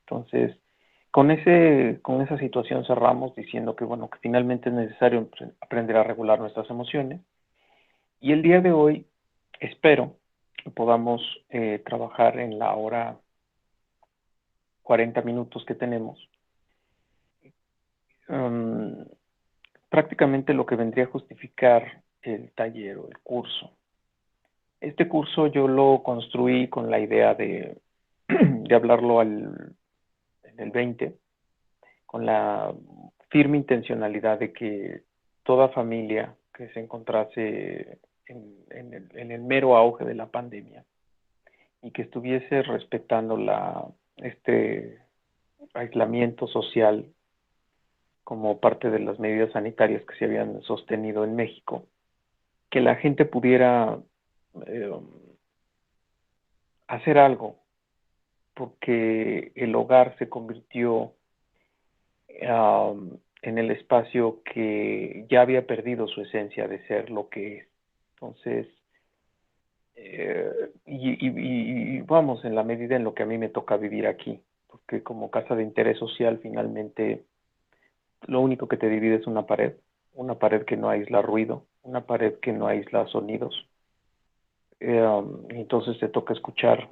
Entonces, con esa situación cerramos diciendo que, bueno, que finalmente es necesario aprender a regular nuestras emociones. Y el día de hoy espero que podamos trabajar en la hora 40 minutos que tenemos. Um, Prácticamente lo que vendría a justificar el taller o el curso. Este curso yo lo construí con la idea de hablarlo en el 20, con la firme intencionalidad de que toda familia que se encontrase en el mero auge de la pandemia y que estuviese respetando este aislamiento social como parte de las medidas sanitarias que se habían sostenido en México, que la gente pudiera eh, hacer algo, porque el hogar se convirtió en el espacio que ya había perdido su esencia de ser lo que es. Entonces, y vamos, en la medida en lo que a mí me toca vivir aquí, porque como casa de interés social, finalmente, lo único que te divide es una pared que no aísla ruido, una pared que no aísla sonidos. Entonces te toca escuchar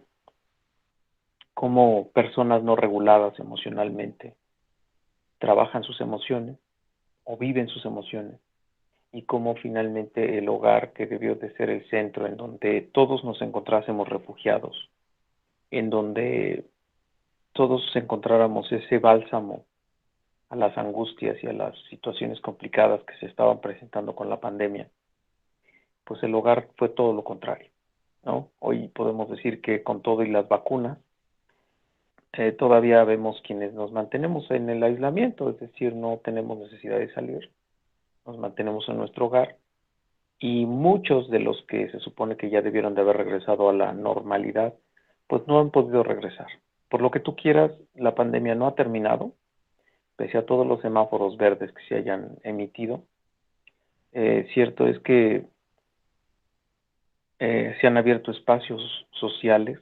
cómo personas no reguladas emocionalmente trabajan sus emociones o viven sus emociones y cómo finalmente el hogar que debió de ser el centro en donde todos nos encontrásemos refugiados, en donde todos encontráramos ese bálsamo a las angustias y a las situaciones complicadas que se estaban presentando con la pandemia, pues el hogar fue todo lo contrario, ¿no? Hoy podemos decir que con todo y las vacunas, todavía vemos quienes nos mantenemos en el aislamiento, es decir, no tenemos necesidad de salir, nos mantenemos en nuestro hogar y muchos de los que se supone que ya debieron de haber regresado a la normalidad, pues no han podido regresar. Por lo que tú quieras, la pandemia no ha terminado, pese a todos los semáforos verdes que se hayan emitido. Cierto es que se han abierto espacios sociales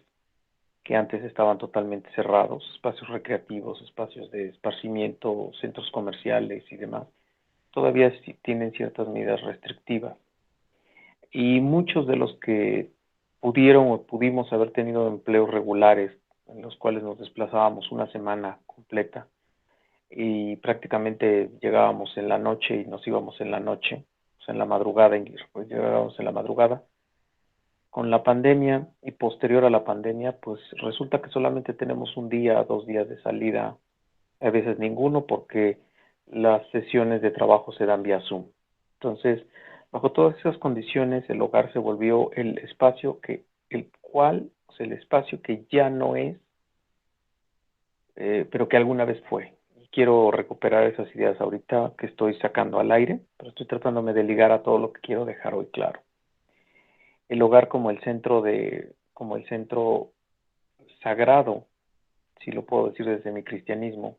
que antes estaban totalmente cerrados, espacios recreativos, espacios de esparcimiento, centros comerciales y demás. Todavía sí tienen ciertas medidas restrictivas. Y muchos de los que pudieron o pudimos haber tenido empleos regulares en los cuales nos desplazábamos una semana completa y prácticamente llegábamos en la noche y nos íbamos en la noche, o sea, en la madrugada, pues llegábamos en la madrugada. Con la pandemia y posterior a la pandemia, pues resulta que solamente tenemos un día, 2 días de salida, a veces ninguno, porque las sesiones de trabajo se dan vía Zoom. Entonces, bajo todas esas condiciones, el hogar se volvió o sea, el espacio que ya no es, pero que alguna vez fue. Y quiero recuperar esas ideas ahorita que estoy sacando al aire, pero estoy tratándome de ligar a todo lo que quiero dejar hoy claro. El hogar como el centro sagrado, si lo puedo decir desde mi cristianismo,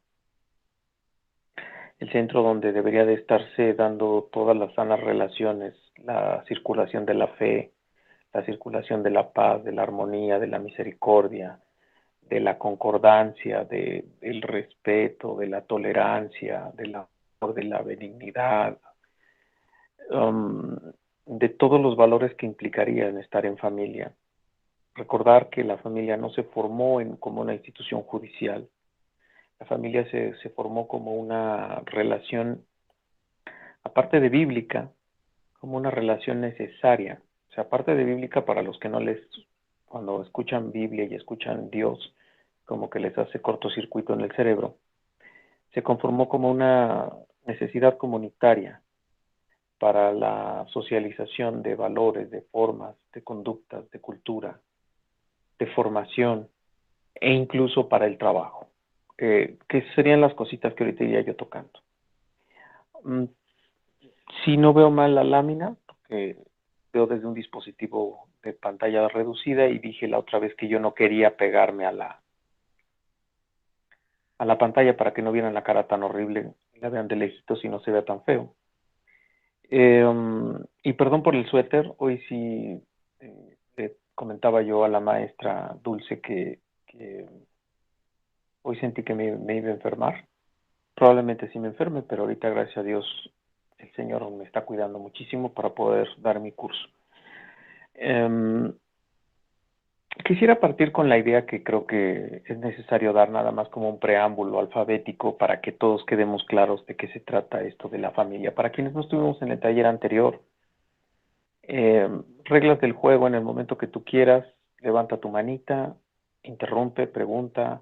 el centro donde debería de estarse dando todas las sanas relaciones, la circulación de la fe, la circulación de la paz, de la armonía, de la misericordia, de la concordancia, del respeto, de la tolerancia, del amor, de la benignidad, um, de todos los valores que implicarían estar en familia. Recordar que la familia no se formó como una institución judicial, la familia se formó como una relación, aparte de bíblica, como una relación necesaria. O sea, aparte de bíblica, para los que no cuando escuchan Biblia y escuchan Dios, como que les hace cortocircuito en el cerebro, se conformó como una necesidad comunitaria para la socialización de valores, de formas, de conductas, de cultura, de formación e incluso para el trabajo, que serían las cositas que ahorita iría yo tocando. Mm, Si no veo mal la lámina, porque veo desde un dispositivo de pantalla reducida y dije la otra vez que yo no quería pegarme a la pantalla para que no vieran la cara tan horrible, la vean de lejitos y no se vea tan feo. Y perdón por el suéter, hoy sí le comentaba yo a la maestra Dulce que Hoy sentí que me iba a enfermar. Probablemente sí me enferme, pero ahorita, gracias a Dios, el Señor me está cuidando muchísimo para poder dar mi curso. Em, Quisiera partir con la idea que creo que es necesario dar nada más como un preámbulo alfabético para que todos quedemos claros de qué se trata esto de la familia. Para quienes no estuvimos en el taller anterior, reglas del juego: en el momento que tú quieras, levanta tu manita, interrumpe, pregunta.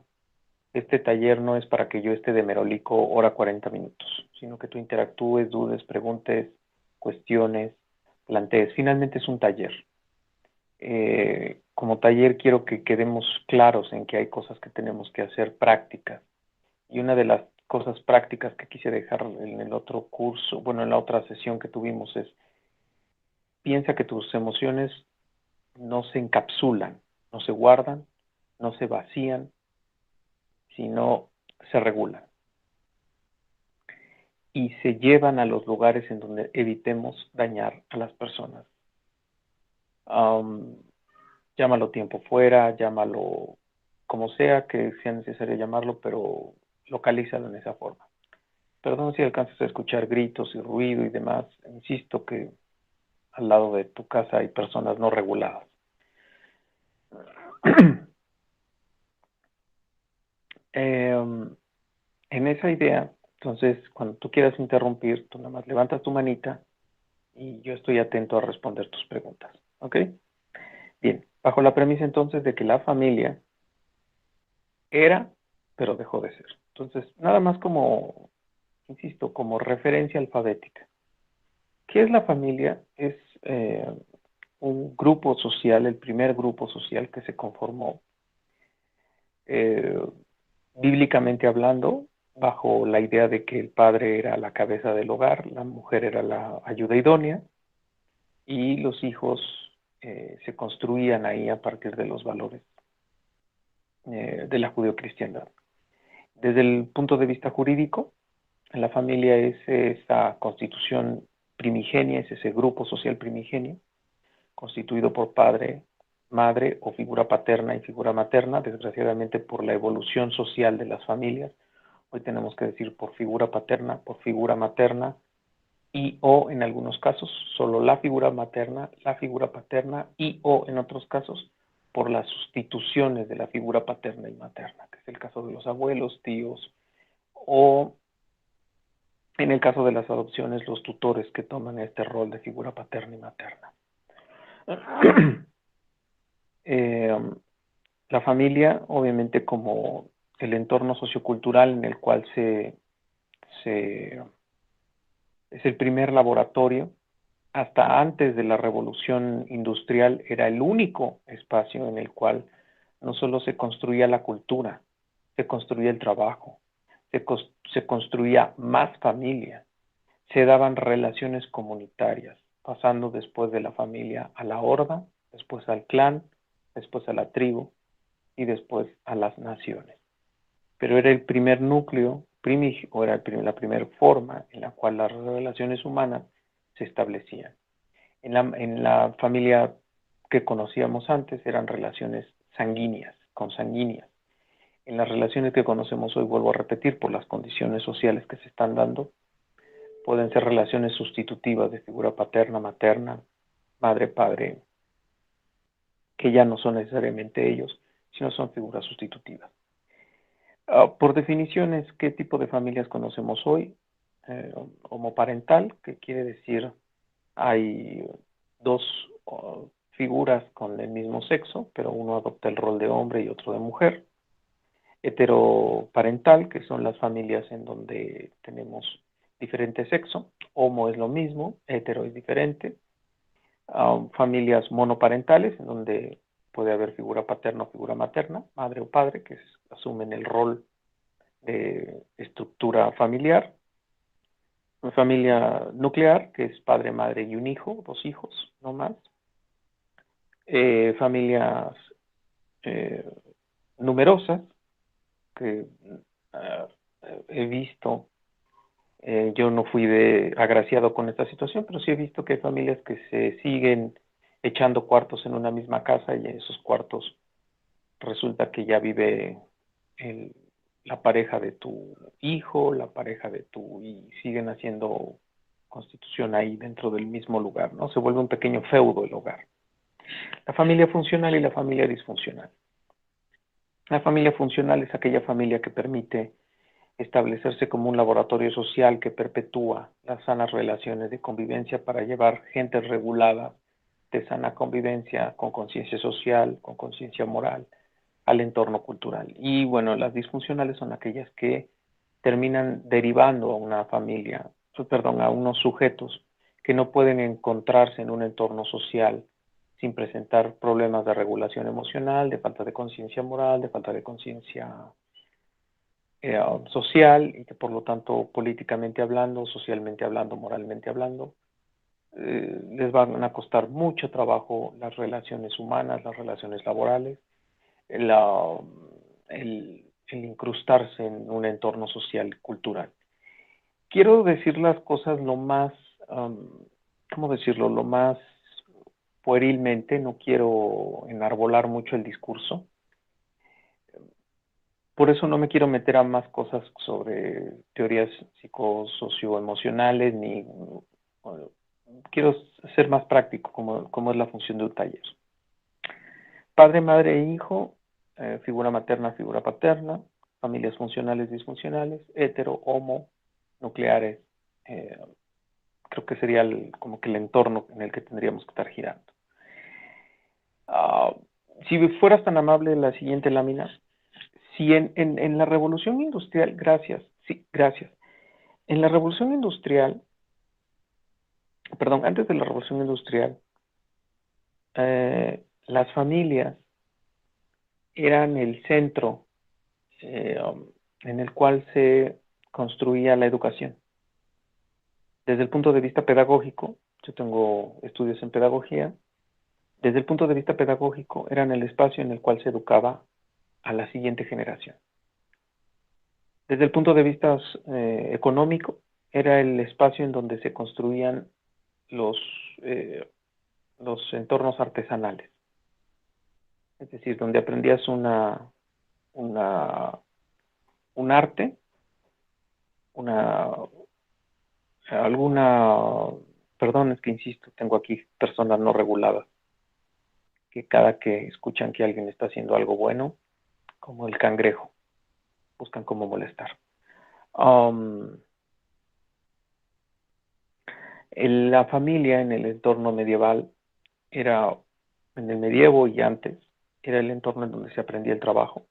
Este taller no es para que yo esté de merolico hora 40 minutos, sino que tú interactúes, dudes, preguntes, cuestiones, plantees. Finalmente es un taller. Como taller quiero que quedemos claros en que hay cosas que tenemos que hacer prácticas. Y una de las cosas prácticas que quise dejar en el otro curso, bueno, en la otra sesión que tuvimos, es: piensa que tus emociones no se encapsulan, no se guardan, no se vacían, sino se regulan y se llevan a los lugares en donde evitemos dañar a las personas. Um, Llámalo tiempo fuera, llámalo como sea que sea necesario llamarlo, pero localízalo en esa forma. Perdón si alcanzas a escuchar gritos y ruido y demás. Insisto que al lado de tu casa hay personas no reguladas. En esa idea, entonces, cuando tú quieras interrumpir, tú nada más levantas tu manita y yo estoy atento a responder tus preguntas. ¿Ok? Bien, bajo la premisa entonces de que la familia era, pero dejó de ser. Entonces, nada más como, insisto, como referencia alfabética. ¿Qué es la familia? Es un grupo social, el primer grupo social que se conformó, eh, bíblicamente hablando, bajo la idea de que el padre era la cabeza del hogar, la mujer era la ayuda idónea, y los hijos se construían ahí a partir de los valores de la judeocristiandad. Desde el punto de vista jurídico, la familia es esa constitución primigenia, es ese grupo social primigenio, constituido por padre, madre o figura paterna y figura materna. Desgraciadamente, por la evolución social de las familias, hoy tenemos que decir por figura paterna, por figura materna, y o en algunos casos solo la figura materna, la figura paterna, y o en otros casos por las sustituciones de la figura paterna y materna, que es el caso de los abuelos, tíos, o en el caso de las adopciones, los tutores que toman este rol de figura paterna y materna. eh, la familia, obviamente, como el entorno sociocultural en el cual es el primer laboratorio. Hasta antes de la revolución industrial era el único espacio en el cual no solo se construía la cultura, se construía el trabajo, se construía más familia, se daban relaciones comunitarias, pasando después de la familia a la horda, después al clan, después a la tribu y después a las naciones. Pero era el primer núcleo o era la primera forma en la cual las relaciones humanas se establecían. En la familia que conocíamos antes eran relaciones sanguíneas, consanguíneas. En las relaciones que conocemos hoy, vuelvo a repetir, por las condiciones sociales que se están dando, pueden ser relaciones sustitutivas de figura paterna, materna, madre, padre, que ya no son necesariamente ellos, sino son figuras sustitutivas. Por definiciones, ¿qué tipo de familias conocemos hoy? Homoparental, que quiere decir hay dos figuras con el mismo sexo, pero uno adopta el rol de hombre y otro de mujer. Heteroparental, que son las familias en donde tenemos diferente sexo. Homo es lo mismo, hetero es diferente. Familias monoparentales, en donde puede haber figura paterna o figura materna, madre o padre, que asumen el rol de estructura familiar. Una familia nuclear, que es padre, madre y un hijo, dos hijos, no más. Familias eh, numerosas, que uh, he visto, yo no fui agraciado con esta situación, pero sí he visto que hay familias que se siguen echando cuartos en una misma casa y en esos cuartos resulta que ya vive el la pareja de tu hijo, la pareja de tu, y siguen haciendo constitución ahí dentro del mismo lugar, ¿no? Se vuelve un pequeño feudo el hogar. La familia funcional y la familia disfuncional. La familia funcional es aquella familia que permite establecerse como un laboratorio social que perpetúa las sanas relaciones de convivencia para llevar gente regulada de sana convivencia, con conciencia social, con conciencia moral, al entorno cultural. Y bueno, las disfuncionales son aquellas que terminan derivando a una familia, perdón, a unos sujetos que no pueden encontrarse en un entorno social sin presentar problemas de regulación emocional, de falta de conciencia moral, de falta de conciencia social y que por lo tanto políticamente hablando, socialmente hablando, moralmente hablando, les van a costar mucho trabajo las relaciones humanas, las relaciones laborales, la, el incrustarse en un entorno social cultural. Quiero decir las cosas lo más, ¿cómo decirlo? Lo más puerilmente, no quiero enarbolar mucho el discurso. Por eso no me quiero meter a más cosas sobre teorías psicosocioemocionales, ni quiero ser más práctico, como es la función de un taller. Padre, madre e hijo, figura materna, figura paterna, familias funcionales, disfuncionales, hetero, homo, nucleares, creo que sería como que el entorno en el que tendríamos que estar girando. Si fueras tan amable, la siguiente lámina. Si en la revolución industrial, gracias, sí, gracias. En la revolución industrial, perdón, antes de la revolución industrial, las familias eran el centro en el cual se construía la educación. Desde el punto de vista pedagógico, yo tengo estudios en pedagogía, desde el punto de vista pedagógico eran el espacio en el cual se educaba a la siguiente generación. Desde el punto de vista económico, era el espacio en donde se construían los, los entornos artesanales. Es decir, donde aprendías un arte, alguna, perdón, es que insisto, tengo aquí personas no reguladas, que cada que escuchan que alguien está haciendo algo bueno, como el cangrejo, buscan cómo molestar. La familia en el entorno medieval era, en el medievo y antes, era el entorno en donde se aprendía el trabajo,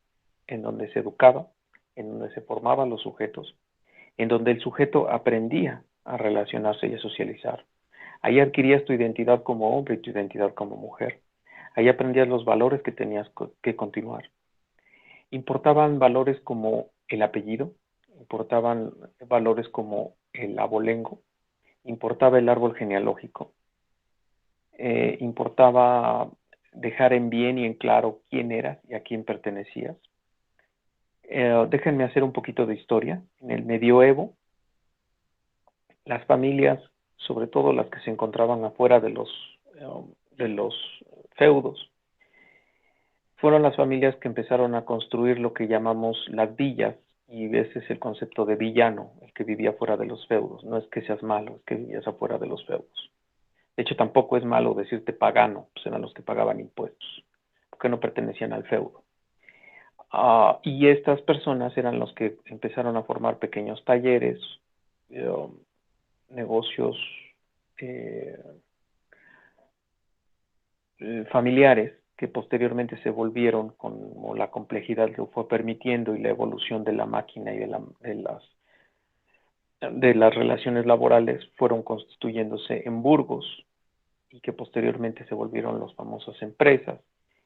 en donde se educaba, en donde se formaban los sujetos, en donde el sujeto aprendía a relacionarse y a socializar. Ahí adquirías tu identidad como hombre y tu identidad como mujer. Ahí aprendías los valores que tenías que continuar. Importaban valores como el apellido, importaban valores como el abolengo, importaba el árbol genealógico, importaba dejar en bien y en claro quién eras y a quién pertenecías. Déjenme hacer un poquito de historia. En el medioevo, las familias, sobre todo las que se encontraban afuera de los feudos, fueron las familias que empezaron a construir lo que llamamos las villas, y ese es el concepto de villano, el que vivía fuera de los feudos. No es que seas malo, es que vivías afuera de los feudos. De hecho, tampoco es malo decirte pagano, pues eran los que pagaban impuestos, porque no pertenecían al feudo. Y estas personas eran los que empezaron a formar pequeños talleres, eh, negocios eh, familiares que posteriormente se volvieron, como la complejidad lo fue permitiendo y la evolución de la máquina y de las relaciones laborales, fueron constituyéndose en burgos y que posteriormente se volvieron las famosas empresas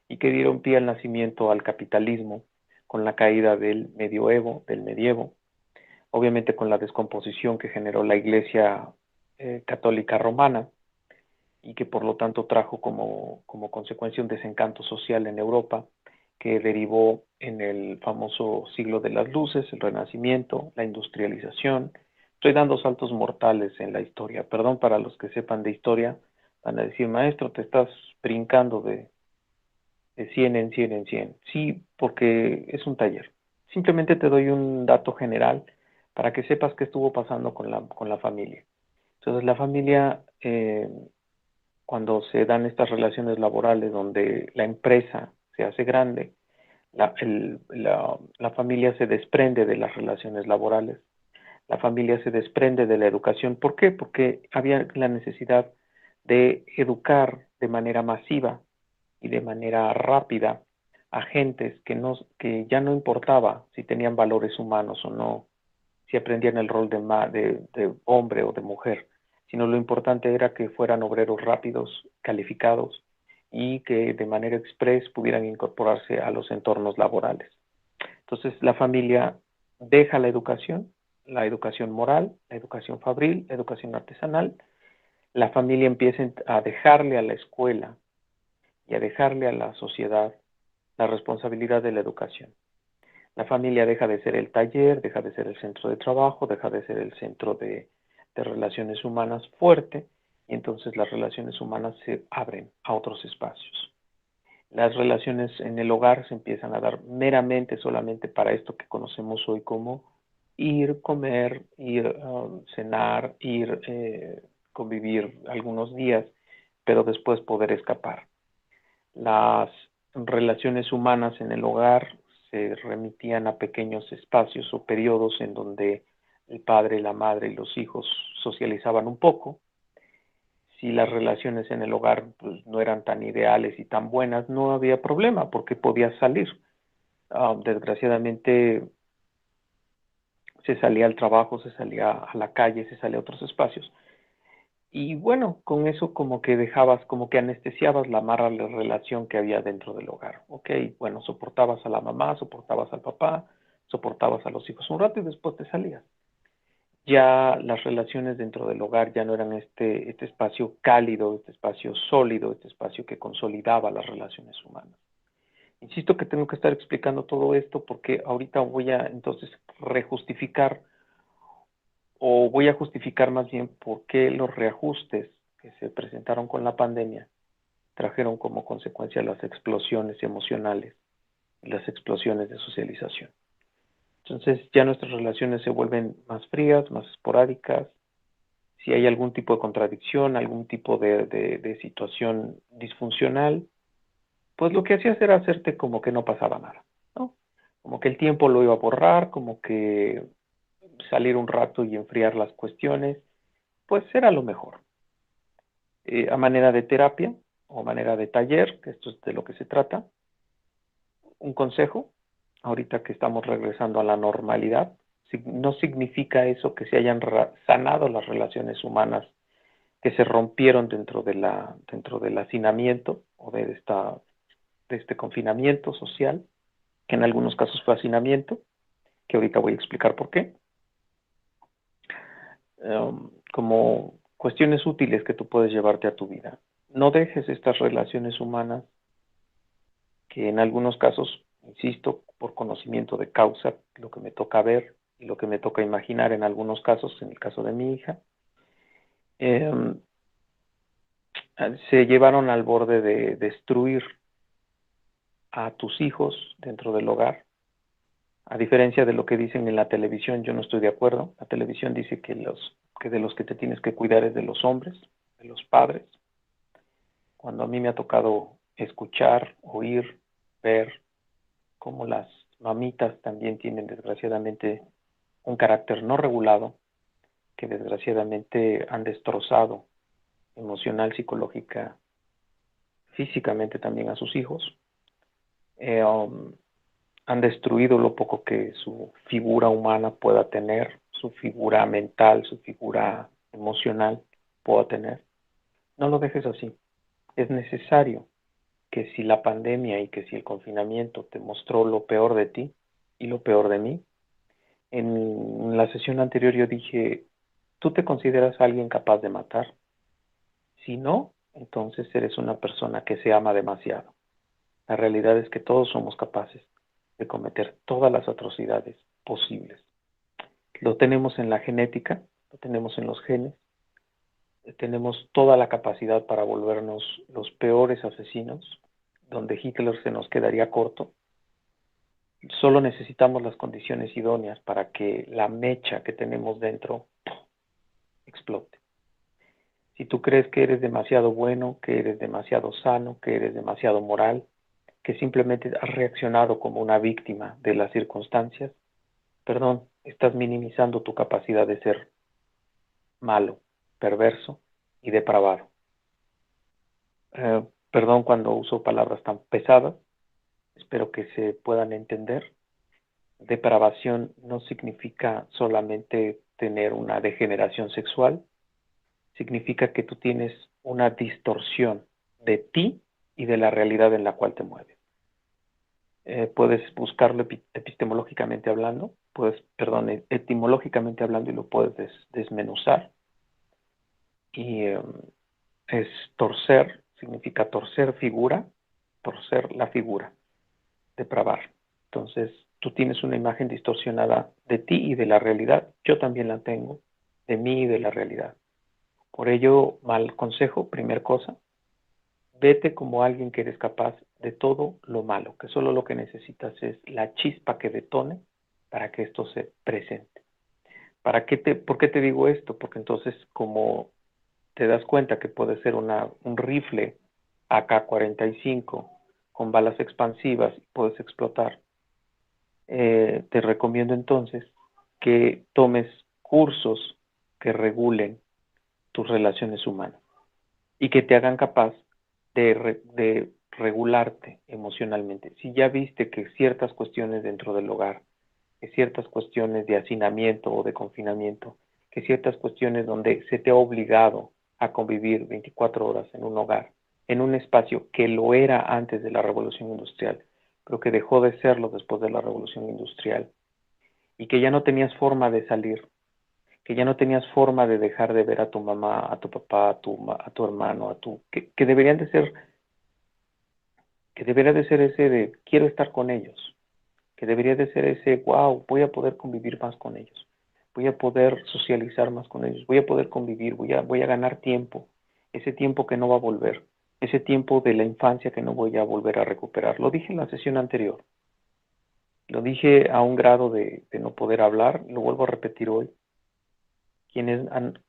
y que dieron pie al nacimiento al capitalismo con la caída del medievo, obviamente con la descomposición que generó la Iglesia católica romana y que por lo tanto trajo como consecuencia un desencanto social en Europa que derivó en el famoso siglo de las luces, el Renacimiento, la industrialización. Estoy dando saltos mortales en la historia. Perdón para los que sepan de historia, van a decir, maestro, te estás brincando de 100 en 100 en 100. Sí, porque es un taller. Simplemente te doy un dato general para que sepas qué estuvo pasando con la familia. Entonces, la familia, cuando se dan estas relaciones laborales donde la empresa se hace grande, la familia se desprende de las relaciones laborales, la familia se desprende de la educación. ¿Por qué? Porque había la necesidad de educar de manera masiva y de manera rápida a gentes que ya no importaba si tenían valores humanos o no, si aprendían el rol de hombre o de mujer, sino lo importante era que fueran obreros rápidos, calificados y que de manera express pudieran incorporarse a los entornos laborales. Entonces la familia deja la educación moral, la educación fabril, la educación artesanal. La familia empieza a dejarle a la escuela y a dejarle a la sociedad la responsabilidad de la educación. La familia deja de ser el taller, deja de ser el centro de trabajo, deja de ser el centro de relaciones humanas fuerte, y entonces las relaciones humanas se abren a otros espacios. Las relaciones en el hogar se empiezan a dar meramente solamente para esto que conocemos hoy como ir, comer, ir, cenar, ir, convivir algunos días, pero después poder escapar. Las relaciones humanas en el hogar se remitían a pequeños espacios o periodos en donde el padre, la madre y los hijos socializaban un poco. Si las relaciones en el hogar pues, no eran tan ideales y tan buenas, no había problema porque podías salir. Desgraciadamente se salía al trabajo, se salía a la calle, se salía a otros espacios. Y bueno, con eso como que dejabas, como que anestesiabas la mala relación que había dentro del hogar. Ok, bueno, soportabas a la mamá, soportabas al papá, soportabas a los hijos un rato y después te salías. Ya las relaciones dentro del hogar ya no eran este espacio cálido, este espacio sólido, este espacio que consolidaba las relaciones humanas. Insisto que tengo que estar explicando todo esto porque ahorita voy a entonces rejustificar o voy a justificar más bien por qué los reajustes que se presentaron con la pandemia trajeron como consecuencia las explosiones emocionales y las explosiones de socialización. Entonces ya nuestras relaciones se vuelven más frías, más esporádicas. Si hay algún tipo de contradicción, algún tipo de situación disfuncional, pues lo que hacías era hacerte como que no pasaba nada, ¿no? Como que el tiempo lo iba a borrar, como que salir un rato y enfriar las cuestiones, pues era lo mejor. A manera de terapia o manera de taller, que esto es de lo que se trata, un consejo, ahorita que estamos regresando a la normalidad, no significa eso que se hayan sanado las relaciones humanas que se rompieron dentro del hacinamiento o de este confinamiento social, que en algunos casos fue hacinamiento, que ahorita voy a explicar por qué, como cuestiones útiles que tú puedes llevarte a tu vida. No dejes estas relaciones humanas que en algunos casos, insisto, por conocimiento de causa, lo que me toca ver y lo que me toca imaginar en algunos casos, en el caso de mi hija, eh, se llevaron al borde de destruir a tus hijos dentro del hogar. A diferencia de lo que dicen en la televisión, yo no estoy de acuerdo. La televisión dice que de los que te tienes que cuidar es de los hombres, de los padres. Cuando a mí me ha tocado escuchar, oír, ver cómo las mamitas también tienen desgraciadamente un carácter no regulado, que desgraciadamente han destrozado emocional, psicológica, físicamente también a sus hijos. Eh, um, Han destruido lo poco que su figura humana pueda tener, su figura mental, su figura emocional pueda tener. No lo dejes así. Es necesario que si la pandemia y que si el confinamiento te mostró lo peor de ti y lo peor de mí, en la sesión anterior yo dije, ¿tú te consideras alguien capaz de matar? Si no, entonces eres una persona que se ama demasiado. La realidad es que todos somos capaces de cometer todas las atrocidades posibles. Lo tenemos en la genética, lo tenemos en los genes, tenemos toda la capacidad para volvernos los peores asesinos, donde Hitler se nos quedaría corto. Solo necesitamos las condiciones idóneas para que la mecha que tenemos dentro explote. Si tú crees que eres demasiado bueno, que eres demasiado sano, que eres demasiado moral, que simplemente has reaccionado como una víctima de las circunstancias, perdón, estás minimizando tu capacidad de ser malo, perverso y depravado. Perdón cuando uso palabras tan pesadas, espero que se puedan entender. Depravación no significa solamente tener una degeneración sexual, significa que tú tienes una distorsión de ti y de la realidad en la cual te mueves. Puedes buscarlo epistemológicamente hablando, etimológicamente hablando y lo puedes desmenuzar. Y es torcer, significa torcer figura, torcer la figura, depravar. Entonces, tú tienes una imagen distorsionada de ti y de la realidad. Yo también la tengo, de mí y de la realidad. Por ello, mal consejo, primer cosa, vete como alguien que eres capaz de todo lo malo, que solo lo que necesitas es la chispa que detone para que esto se presente. ¿Por qué te digo esto? Porque entonces, como te das cuenta que puede ser un rifle AK-45 con balas expansivas y puedes explotar, te recomiendo entonces que tomes cursos que regulen tus relaciones humanas y que te hagan capaz de regularte emocionalmente. Si ya viste que ciertas cuestiones dentro del hogar, que ciertas cuestiones de hacinamiento o de confinamiento, que ciertas cuestiones donde se te ha obligado a convivir 24 horas en un hogar, en un espacio que lo era antes de la revolución industrial, pero que dejó de serlo después de la revolución industrial, y que ya no tenías forma de salir, que ya no tenías forma de dejar de ver a tu mamá, a tu papá, a tu hermano, que deberían de ser, que debería de ser ese de quiero estar con ellos, que debería de ser ese wow, voy a poder convivir más con ellos, voy a poder socializar más con ellos, voy a poder convivir, voy a ganar tiempo, ese tiempo que no va a volver, ese tiempo de la infancia que no voy a volver a recuperar. Lo dije en la sesión anterior, lo dije a un grado de no poder hablar, lo vuelvo a repetir hoy.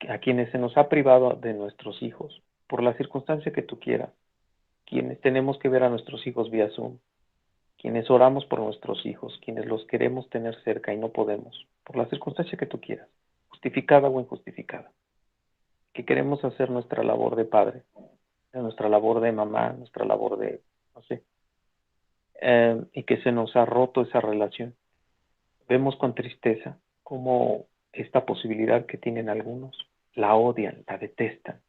A quienes se nos ha privado de nuestros hijos, por la circunstancia que tú quieras, quienes tenemos que ver a nuestros hijos vía Zoom, quienes oramos por nuestros hijos, quienes los queremos tener cerca y no podemos, por la circunstancia que tú quieras, justificada o injustificada, que queremos hacer nuestra labor de padre, nuestra labor de mamá, nuestra labor de, no sé, y que se nos ha roto esa relación. Vemos con tristeza cómo esta posibilidad que tienen algunos la odian, la detestan.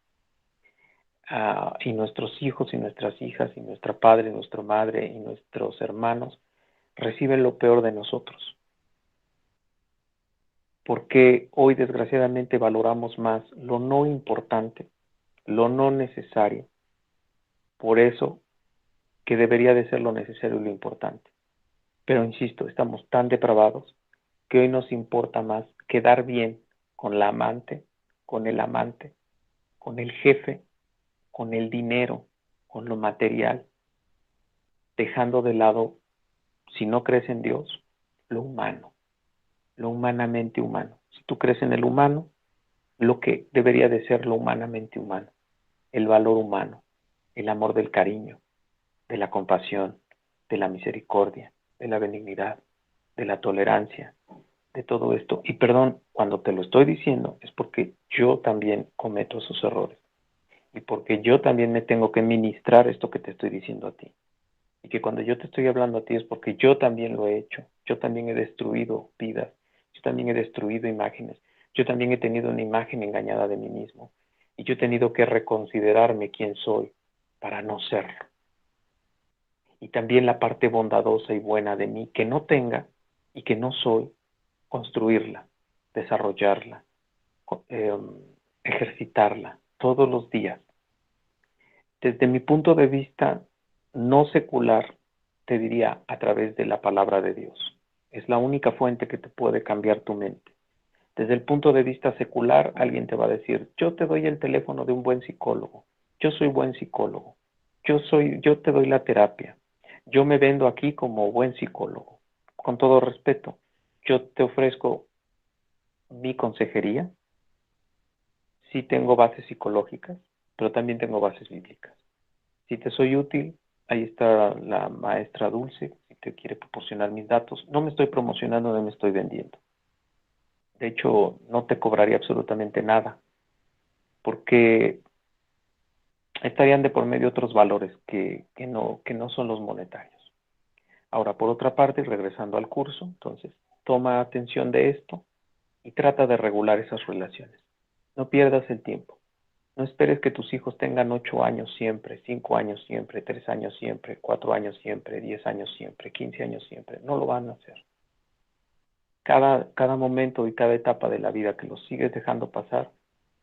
Y nuestros hijos y nuestras hijas y nuestra padre, nuestra madre y nuestros hermanos reciben lo peor de nosotros. Porque hoy desgraciadamente valoramos más lo no importante, lo no necesario, por eso que debería de ser lo necesario y lo importante. Pero insisto, estamos tan depravados que hoy nos importa más quedar bien con la amante, con el amante, con el jefe, con el dinero, con lo material, dejando de lado, si no crees en Dios, lo humano, lo humanamente humano. Si tú crees en el humano, lo que debería de ser lo humanamente humano, el valor humano, el amor del cariño, de la compasión, de la misericordia, de la benignidad, de la tolerancia, de todo esto. Y perdón, cuando te lo estoy diciendo es porque yo también cometo esos errores y porque yo también me tengo que ministrar esto que te estoy diciendo a ti. Y que cuando yo te estoy hablando a ti es porque yo también lo he hecho, yo también he destruido vidas, yo también he destruido imágenes, yo también he tenido una imagen engañada de mí mismo y yo he tenido que reconsiderarme quién soy para no serlo. Y también la parte bondadosa y buena de mí que no tenga y que no soy, construirla, desarrollarla, eh, ejercitarla todos los días. Desde mi punto de vista no secular, te diría a través de la palabra de Dios. Es la única fuente que te puede cambiar tu mente. Desde el punto de vista secular, alguien te va a decir, yo te doy el teléfono de un buen psicólogo, yo soy buen psicólogo, yo te doy la terapia, yo me vendo aquí como buen psicólogo, con todo respeto, yo te ofrezco mi consejería, sí tengo bases psicológicas, pero también tengo bases bíblicas. Si te soy útil, ahí está la maestra Dulce, si te quiere proporcionar mis datos. No me estoy promocionando, no me estoy vendiendo. De hecho, no te cobraría absolutamente nada, porque estarían de por medio otros valores que no son los monetarios. Ahora, por otra parte, regresando al curso, entonces, toma atención de esto y trata de regular esas relaciones. No pierdas el tiempo. No esperes que tus hijos tengan 8 años siempre, 5 años siempre, 3 años siempre, 4 años siempre, 10 años siempre, 15 años siempre. No lo van a hacer. Cada momento y cada etapa de la vida que los sigues dejando pasar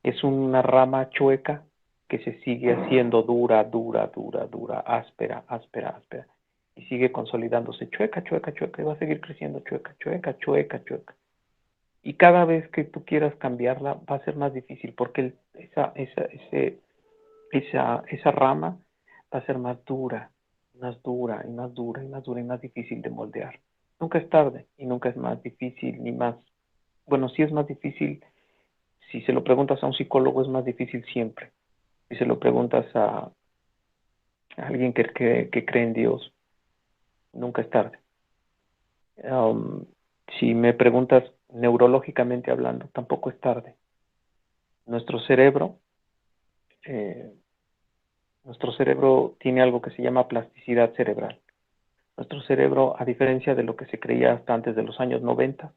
es una rama chueca que se sigue haciendo dura, dura, dura, dura, áspera, áspera, áspera. Y sigue consolidándose chueca, chueca, chueca, y va a seguir creciendo chueca, chueca, chueca, chueca. Y cada vez que tú quieras cambiarla va a ser más difícil porque esa rama va a ser más dura, más dura, y más dura, y más dura, y más difícil de moldear. Nunca es tarde y nunca es más difícil ni más, bueno, sí es más difícil, si se lo preguntas a un psicólogo es más difícil siempre. Si se lo preguntas a alguien que cree en Dios, nunca es tarde. Um, si me preguntas neurológicamente hablando, tampoco es tarde. Nuestro cerebro, eh, nuestro cerebro tiene algo que se llama plasticidad cerebral. Nuestro cerebro, a diferencia de lo que se creía hasta antes de los años 90,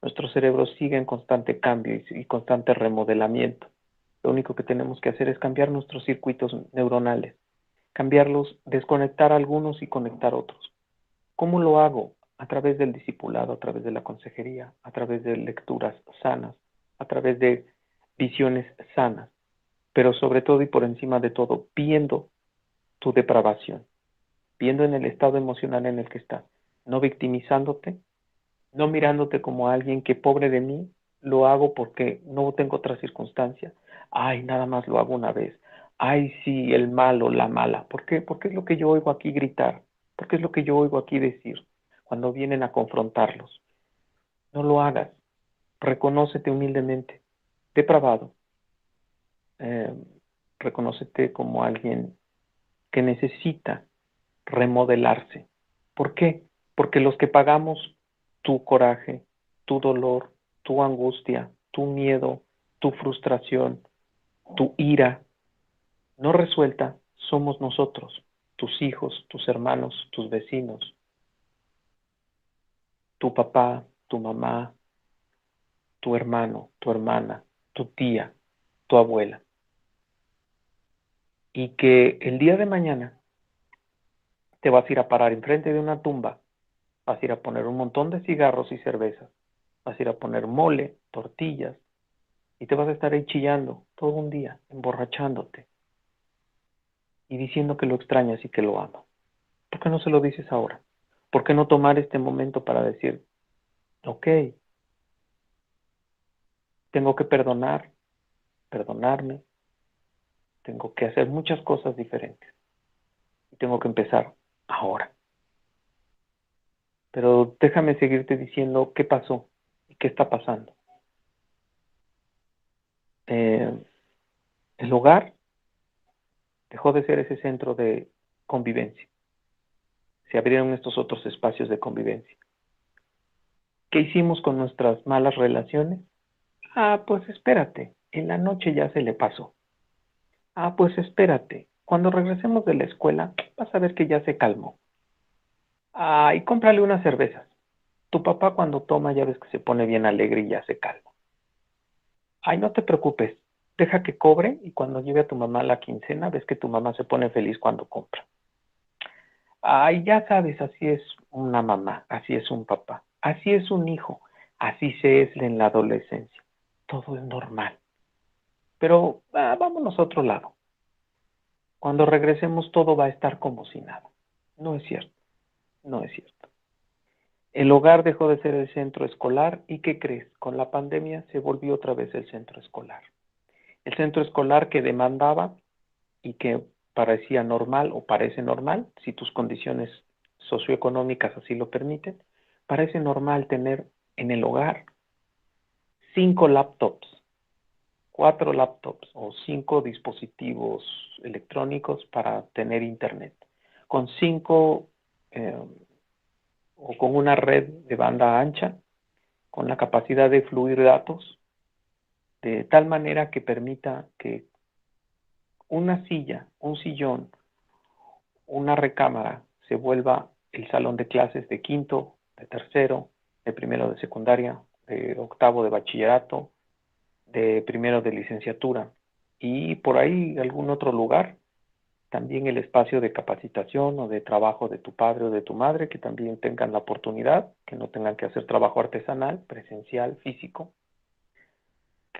nuestro cerebro sigue en constante cambio y constante remodelamiento. Lo único que tenemos que hacer es cambiar nuestros circuitos neuronales, cambiarlos, desconectar algunos y conectar otros. ¿Cómo lo hago? A través del discipulado, a través de la consejería, a través de lecturas sanas, a través de visiones sanas, pero sobre todo y por encima de todo, viendo tu depravación, viendo en el estado emocional en el que estás, no victimizándote, no mirándote como alguien que pobre de mí, lo hago porque no tengo otra circunstancia. Ay, nada más lo hago una vez. Ay, sí, el malo, la mala. ¿Por qué? Porque es lo que yo oigo aquí gritar, porque es lo que yo oigo aquí decir cuando vienen a confrontarlos. No lo hagas. Reconócete humildemente, depravado. Eh, reconócete como alguien que necesita remodelarse. ¿Por qué? Porque los que pagamos tu coraje, tu dolor, tu angustia, tu miedo, tu frustración, tu ira no resuelta, somos nosotros, tus hijos, tus hermanos, tus vecinos, tu papá, tu mamá, tu hermano, tu hermana, tu tía, tu abuela. Y que el día de mañana te vas a ir a parar enfrente de una tumba, vas a ir a poner un montón de cigarros y cervezas, vas a ir a poner mole, tortillas, y te vas a estar ahí chillando todo un día, emborrachándote y diciendo que lo extrañas y que lo amas. ¿Por qué no se lo dices ahora? ¿Por qué no tomar este momento para decir, ok, tengo que perdonar, perdonarme, tengo que hacer muchas cosas diferentes y tengo que empezar ahora? Pero déjame seguirte diciendo qué pasó y qué está pasando. Eh, el hogar dejó de ser ese centro de convivencia. Se abrieron estos otros espacios de convivencia. ¿Qué hicimos con nuestras malas relaciones? Ah, pues espérate, en la noche ya se le pasó. Ah, pues espérate, cuando regresemos de la escuela vas a ver que ya se calmó. Ah, y cómprale unas cervezas. Tu papá cuando toma ya ves que se pone bien alegre y ya se calma. Ay, no te preocupes, deja que cobre y cuando lleve a tu mamá la quincena ves que tu mamá se pone feliz cuando compra. Ay, ya sabes, así es una mamá, así es un papá, así es un hijo, así se es en la adolescencia. Todo es normal. Pero vámonos a otro lado. Cuando regresemos todo va a estar como si nada. No es cierto, no es cierto. El hogar dejó de ser el centro escolar y ¿qué crees? Con la pandemia se volvió otra vez el centro escolar. El centro escolar que demandaba y que parecía normal o parece normal, si tus condiciones socioeconómicas así lo permiten, parece normal tener en el hogar 5 laptops, 4 laptops o 5 dispositivos electrónicos para tener internet, con 5 o con una red de banda ancha, con la capacidad de fluir datos, de tal manera que permita que una silla, un sillón, una recámara se vuelva el salón de clases de quinto, de tercero, de primero de secundaria, de octavo de bachillerato, de primero de licenciatura y por ahí algún otro lugar, también el espacio de capacitación o de trabajo de tu padre o de tu madre, que también tengan la oportunidad, que no tengan que hacer trabajo artesanal, presencial, físico,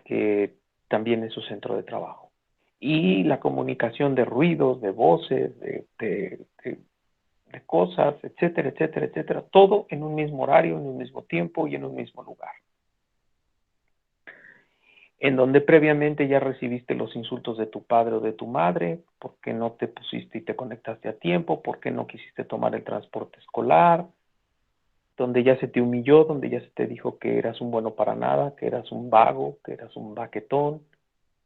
que también es su centro de trabajo. Y la comunicación de ruidos, de voces, de cosas, etcétera, etcétera, etcétera, todo en un mismo horario, en un mismo tiempo y en un mismo lugar. En donde previamente ya recibiste los insultos de tu padre o de tu madre, porque no te pusiste y te conectaste a tiempo, porque no quisiste tomar el transporte escolar, donde ya se te humilló, donde ya se te dijo que eras un bueno para nada, que eras un vago, que eras un baquetón,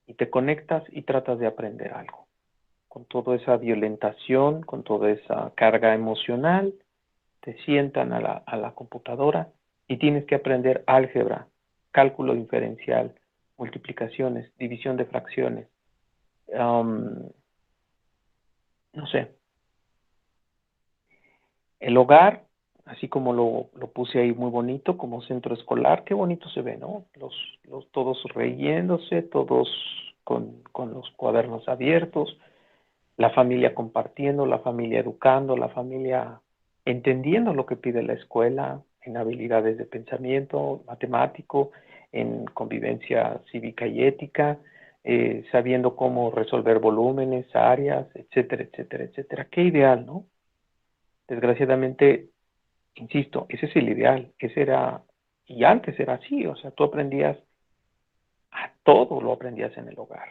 y te conectas y tratas de aprender algo. Con toda esa violentación, con toda esa carga emocional, te sientan a la computadora y tienes que aprender álgebra, cálculo diferencial, multiplicaciones, división de fracciones, no sé, el hogar, así como lo puse ahí muy bonito, como centro escolar, qué bonito se ve, ¿no? Todos riéndose, todos con los cuadernos abiertos, la familia compartiendo, la familia educando, la familia entendiendo lo que pide la escuela en habilidades de pensamiento matemático, en convivencia cívica y ética, sabiendo cómo resolver volúmenes, áreas, etcétera, etcétera, etcétera. Qué ideal, ¿no? Desgraciadamente, insisto, ese es el ideal, ese era, y antes era así, o sea, tú aprendías, a todo lo aprendías en el hogar.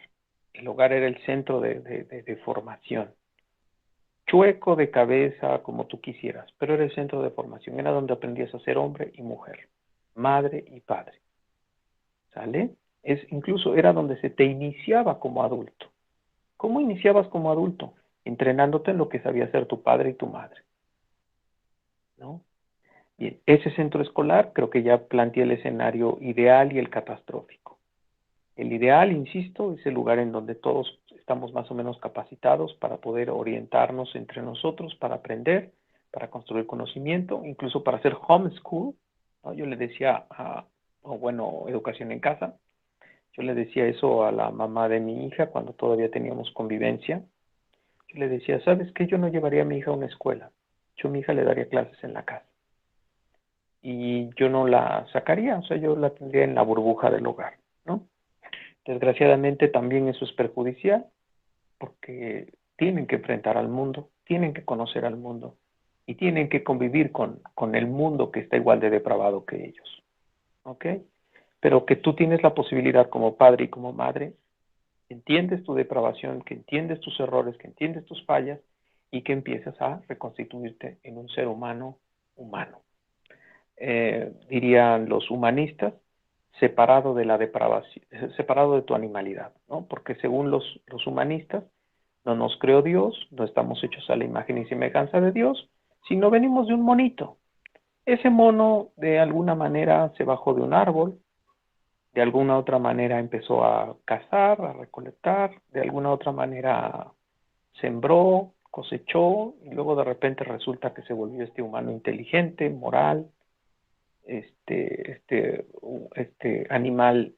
El hogar era el centro de formación. Chueco de cabeza, como tú quisieras, pero era el centro de formación, era donde aprendías a ser hombre y mujer, madre y padre, ¿sale? Incluso era donde se te iniciaba como adulto. ¿Cómo iniciabas como adulto? Entrenándote en lo que sabía hacer tu padre y tu madre, ¿no? Bien, ese centro escolar creo que ya planteé el escenario ideal y el catastrófico. El ideal, insisto, es el lugar en donde todos estamos más o menos capacitados para poder orientarnos entre nosotros, para aprender, para construir conocimiento, incluso para hacer homeschool, ¿no? Yo le decía, o bueno, educación en casa, yo le decía eso a la mamá de mi hija cuando todavía teníamos convivencia. Yo le decía, ¿sabes qué? Yo no llevaría a mi hija a una escuela. Yo a mi hija le daría clases en la casa. Y yo no la sacaría, o sea, yo la tendría en la burbuja del hogar, ¿no? Desgraciadamente también eso es perjudicial porque tienen que enfrentar al mundo, tienen que conocer al mundo y tienen que convivir con el mundo que está igual de depravado que ellos, ¿ok? Pero que tú tienes la posibilidad como padre y como madre, que entiendes tu depravación, que entiendes tus errores, que entiendes tus fallas y que empiezas a reconstituirte en un ser humano humano. Dirían los humanistas, separado de la depravación, separado de tu animalidad, ¿no? Porque según los humanistas, no nos creó Dios, no estamos hechos a la imagen y semejanza de Dios, sino venimos de un monito. Ese mono de alguna manera se bajó de un árbol, de alguna otra manera empezó a cazar, a recolectar, de alguna otra manera sembró, cosechó, y luego de repente resulta que se volvió este humano inteligente, moral, este animal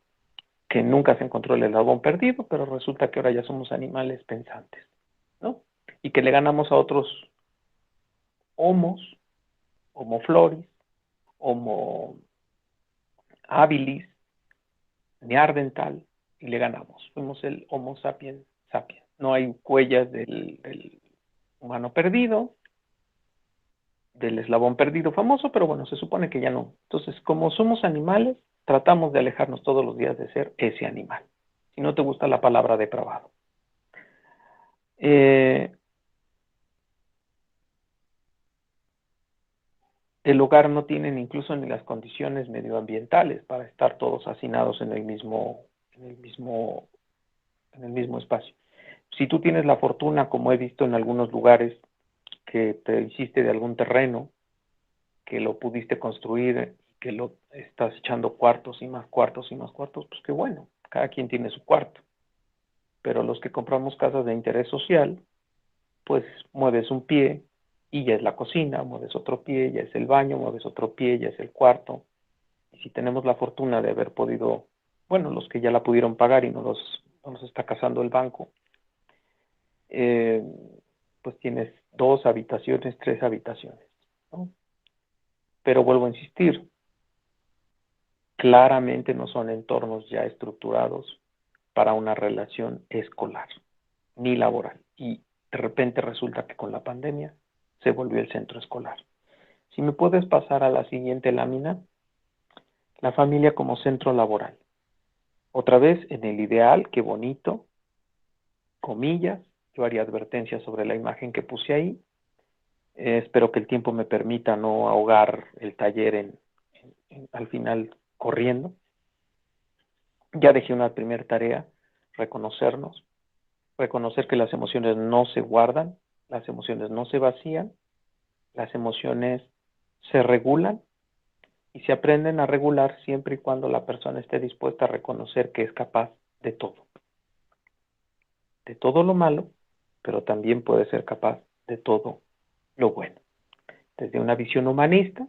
que nunca se encontró el eslabón perdido, pero resulta que ahora ya somos animales pensantes, ¿no? Y que le ganamos a otros homos, homo floris, homo habilis, neandertal, y le ganamos. Fuimos el homo sapiens sapiens. No hay huellas del humano perdido, del eslabón perdido famoso, pero bueno, se supone que ya no. Entonces, como somos animales, tratamos de alejarnos todos los días de ser ese animal. Si no te gusta la palabra depravado. Eh, el hogar no tienen incluso ni las condiciones medioambientales para estar todos hacinados en el mismo, en el mismo, en el mismo espacio. Si tú tienes la fortuna, como he visto en algunos lugares, que te hiciste de algún terreno, que lo pudiste construir, que lo estás echando cuartos y más cuartos y más cuartos, pues qué bueno, cada quien tiene su cuarto. Pero los que compramos casas de interés social, pues mueves un pie y ya es la cocina, mueves otro pie, ya es el baño, mueves otro pie, ya es el cuarto. Y si tenemos la fortuna de haber podido, bueno, los que ya la pudieron pagar y no los está casando el banco, eh, pues tienes 2 habitaciones, 3 habitaciones, ¿no? Pero vuelvo a insistir, claramente no son entornos ya estructurados para una relación escolar ni laboral. Y de repente resulta que con la pandemia se volvió el centro escolar. Si me puedes pasar a la siguiente lámina, la familia como centro laboral. Otra vez, en el ideal, qué bonito, comillas, yo haría advertencias sobre la imagen que puse ahí. Espero que el tiempo me permita no ahogar el taller al final corriendo. Ya dejé una primera tarea, reconocernos, reconocer que las emociones no se guardan, las emociones no se vacían, las emociones se regulan y se aprenden a regular siempre y cuando la persona esté dispuesta a reconocer que es capaz de todo lo malo, pero también puede ser capaz de todo lo bueno. Desde una visión humanista,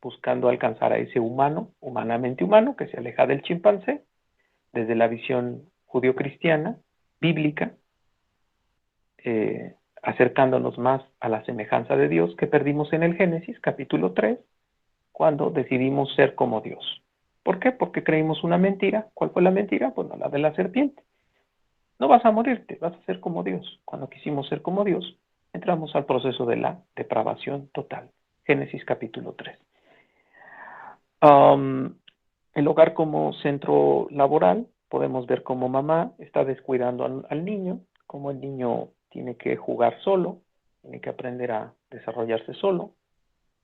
buscando alcanzar a ese humano, humanamente humano, que se aleja del chimpancé, desde la visión judio-cristiana, bíblica, acercándonos más a la semejanza de Dios que perdimos en el Génesis, capítulo 3, cuando decidimos ser como Dios. ¿Por qué? Porque creímos una mentira. ¿Cuál fue la mentira? Bueno, la de la serpiente. No vas a morirte, vas a ser como Dios. Cuando quisimos ser como Dios, entramos al proceso de la depravación total. Génesis capítulo 3. Um, el hogar como centro laboral, podemos ver cómo mamá está descuidando al niño, cómo el niño tiene que jugar solo, tiene que aprender a desarrollarse solo,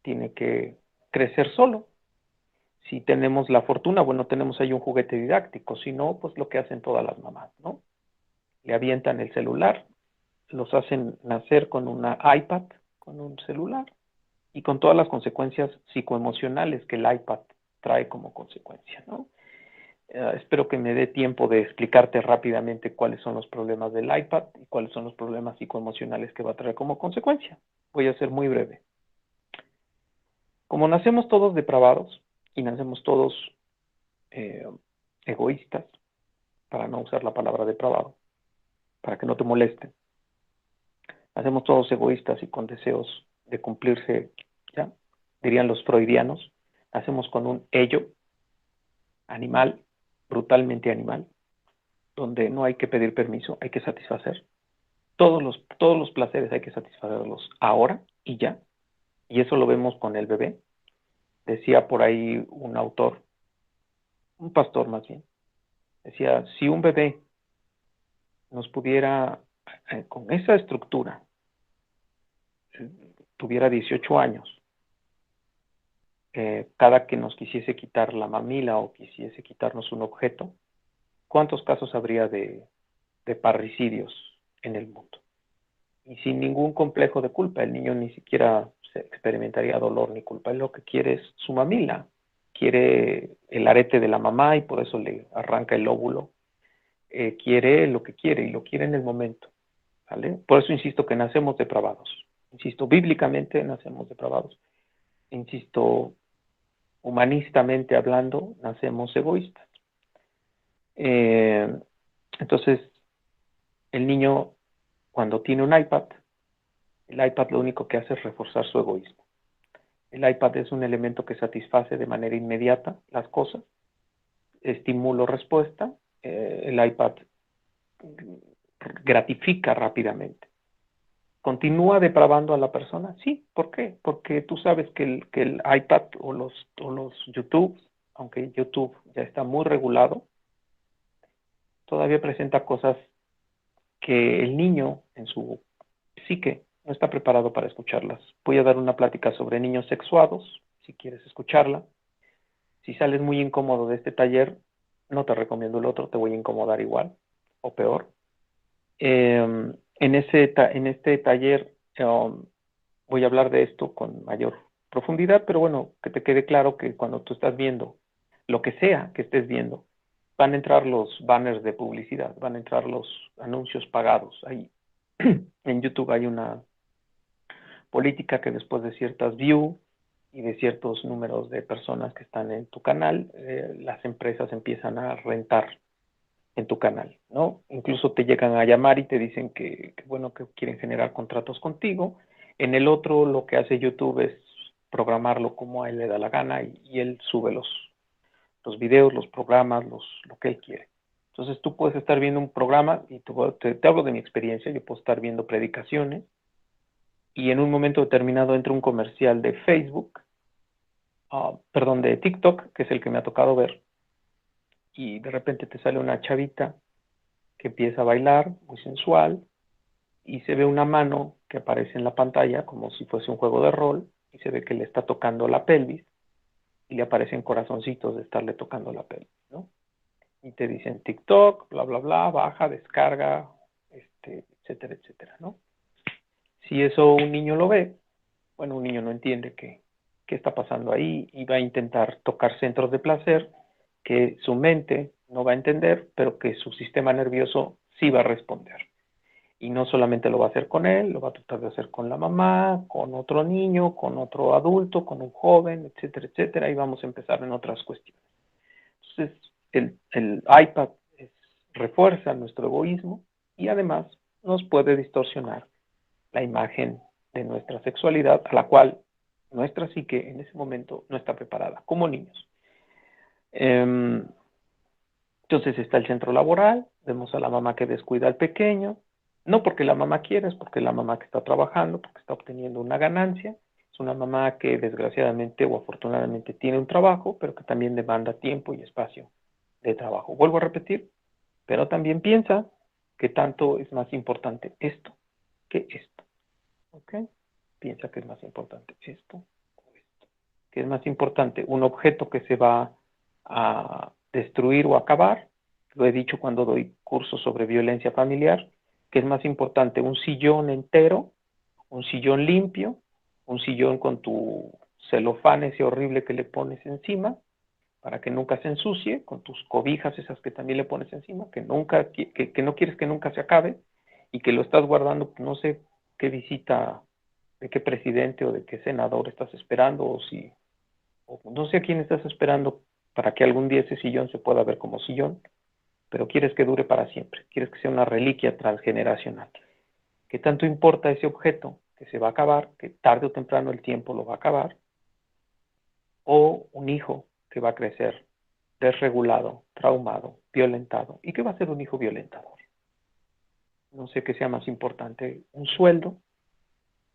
tiene que crecer solo. Si tenemos la fortuna, bueno, tenemos ahí un juguete didáctico, si no, pues lo que hacen todas las mamás, ¿no? Le avientan el celular, los hacen nacer con una iPad, con un celular, y con todas las consecuencias psicoemocionales que el iPad trae como consecuencia, ¿no? Espero que me dé tiempo de explicarte rápidamente cuáles son los problemas del iPad y cuáles son los problemas psicoemocionales que va a traer como consecuencia. Voy a ser muy breve. Como nacemos todos depravados y nacemos todos eh, egoístas, para no usar la palabra depravado, para que no te molesten, nacemos todos egoístas y con deseos de cumplirse, ¿ya? Dirían los freudianos, nacemos con un ello animal, brutalmente animal, donde no hay que pedir permiso, hay que satisfacer. Todos los placeres hay que satisfacerlos ahora y ya. Y eso lo vemos con el bebé. Decía por ahí un autor, un pastor más bien, decía, si un bebé nos pudiera, con esa estructura, tuviera 18 años, cada que nos quisiese quitar la mamila o quisiese quitarnos un objeto, ¿cuántos casos habría de parricidios en el mundo? Y sin ningún complejo de culpa, el niño ni siquiera experimentaría dolor ni culpa, él lo que quiere es su mamila, quiere el arete de la mamá y por eso le arranca el óvulo, quiere lo que quiere y lo quiere en el momento, ¿vale? Por eso insisto que nacemos depravados, insisto, bíblicamente nacemos depravados, insisto, humanistamente hablando, nacemos egoístas. Eh, entonces, el niño cuando tiene un iPad, el iPad lo único que hace es reforzar su egoísmo. El iPad es un elemento que satisface de manera inmediata las cosas, estímulo-respuesta, el iPad gratifica rápidamente. ¿Continúa depravando a la persona? Sí, ¿por qué? Porque tú sabes que el iPad o los YouTube, aunque YouTube ya está muy regulado, todavía presenta cosas que el niño en su psique no está preparado para escucharlas. Voy a dar una plática sobre niños sexuados, si quieres escucharla. Si sales muy incómodo de este taller, no te recomiendo el otro, te voy a incomodar igual o peor. En este taller voy a hablar de esto con mayor profundidad, pero bueno, que te quede claro que cuando tú estás viendo lo que sea que estés viendo, van a entrar los banners de publicidad, van a entrar los anuncios pagados. Ahí en YouTube hay una política que después de ciertas views y de ciertos números de personas que están en tu canal, las empresas empiezan a rentar en tu canal, ¿no? Incluso te llegan a llamar y te dicen bueno, que quieren generar contratos contigo. En el otro, lo que hace YouTube es programarlo como a él le da la gana y él sube los videos, los programas, lo que él quiere. Entonces tú puedes estar viendo un programa, y te hablo de mi experiencia, yo puedo estar viendo predicaciones, y en un momento determinado entra un comercial de Facebook, perdón, de TikTok, que es el que me ha tocado ver, y de repente te sale una chavita que empieza a bailar, muy sensual, y se ve una mano que aparece en la pantalla como si fuese un juego de rol, y se ve que le está tocando la pelvis, y le aparecen corazoncitos de estarle tocando la pelvis, ¿no? Y te dicen TikTok, bla, bla, bla, baja, descarga, etcétera, etcétera, ¿no? Si eso un niño lo ve, bueno, un niño no entiende qué está pasando ahí y va a intentar tocar centros de placer que su mente no va a entender, pero que su sistema nervioso sí va a responder. Y no solamente lo va a hacer con él, lo va a tratar de hacer con la mamá, con otro niño, con otro adulto, con un joven, etcétera, etcétera, y vamos a empezar en otras cuestiones. Entonces, el iPad refuerza nuestro egoísmo y además nos puede distorsionar la imagen de nuestra sexualidad, a la cual nuestra psique en ese momento no está preparada, como niños. Entonces está el centro laboral, vemos a la mamá que descuida al pequeño, no porque la mamá quiera, es porque la mamá que está trabajando, porque está obteniendo una ganancia, es una mamá que desgraciadamente o afortunadamente tiene un trabajo, pero que también demanda tiempo y espacio de trabajo. Vuelvo a repetir, pero también piensa que tanto es más importante esto que esto. ¿Ok? Piensa que es más importante esto o esto. ¿Qué es más importante? Un objeto que se va a destruir o acabar. Lo he dicho cuando doy cursos sobre violencia familiar. ¿Qué es más importante? Un sillón entero, un sillón limpio, un sillón con tu celofán ese horrible que le pones encima para que nunca se ensucie, con tus cobijas esas que también le pones encima, que no quieres que nunca se acabe y que lo estás guardando, no sé qué visita, de qué presidente o de qué senador estás esperando, o no sé a quién estás esperando para que algún día ese sillón se pueda ver como sillón, pero quieres que dure para siempre, quieres que sea una reliquia transgeneracional. ¿Qué tanto importa ese objeto que se va a acabar, que tarde o temprano el tiempo lo va a acabar? O un hijo que va a crecer desregulado, traumado, violentado. ¿Y qué va a ser un hijo violentador? No sé qué sea más importante, un sueldo,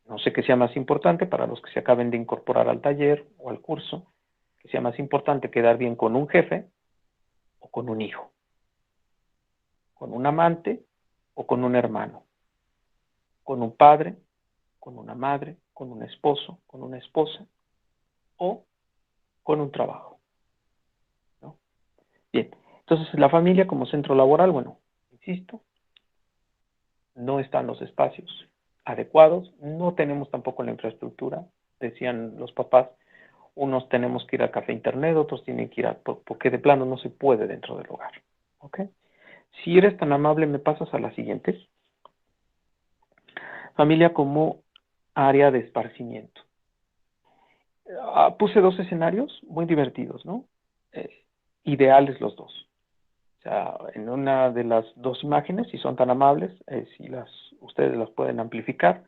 no sé qué sea más importante para los que se acaben de incorporar al taller o al curso, que sea más importante quedar bien con un jefe o con un hijo, con un amante o con un hermano, con un padre, con una madre, con un esposo, con una esposa o con un trabajo, ¿no? Bien, entonces la familia como centro laboral, bueno, insisto, no están los espacios adecuados, no tenemos tampoco la infraestructura, decían los papás, unos tenemos que ir a café internet, otros tienen que ir porque de plano no se puede dentro del hogar. ¿Ok? Si eres tan amable, me pasas a la siguiente. Familia como área de esparcimiento. Puse dos escenarios muy divertidos, ¿no? Ideales los dos. O sea, en una de las dos imágenes, si son tan amables, si ustedes las pueden amplificar,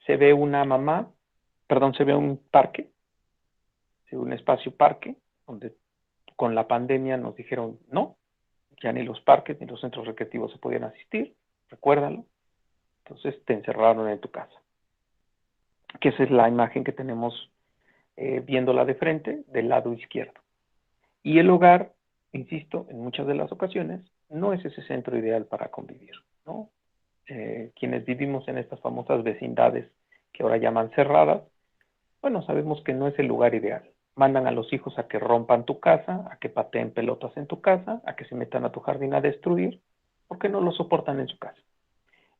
se ve una mamá, perdón, se ve un parque, se ve un espacio parque, donde con la pandemia nos dijeron no, ya ni los parques ni los centros recreativos se podían asistir, recuérdalo, entonces te encerraron en tu casa. Que esa es la imagen que tenemos viéndola de frente del lado izquierdo. Y el hogar, insisto, en muchas de las ocasiones, no es ese centro ideal para convivir, ¿no? Quienes vivimos en estas famosas vecindades que ahora llaman cerradas, bueno, sabemos que no es el lugar ideal. Mandan a los hijos a que rompan tu casa, a que pateen pelotas en tu casa, a que se metan a tu jardín a destruir, porque no lo soportan en su casa.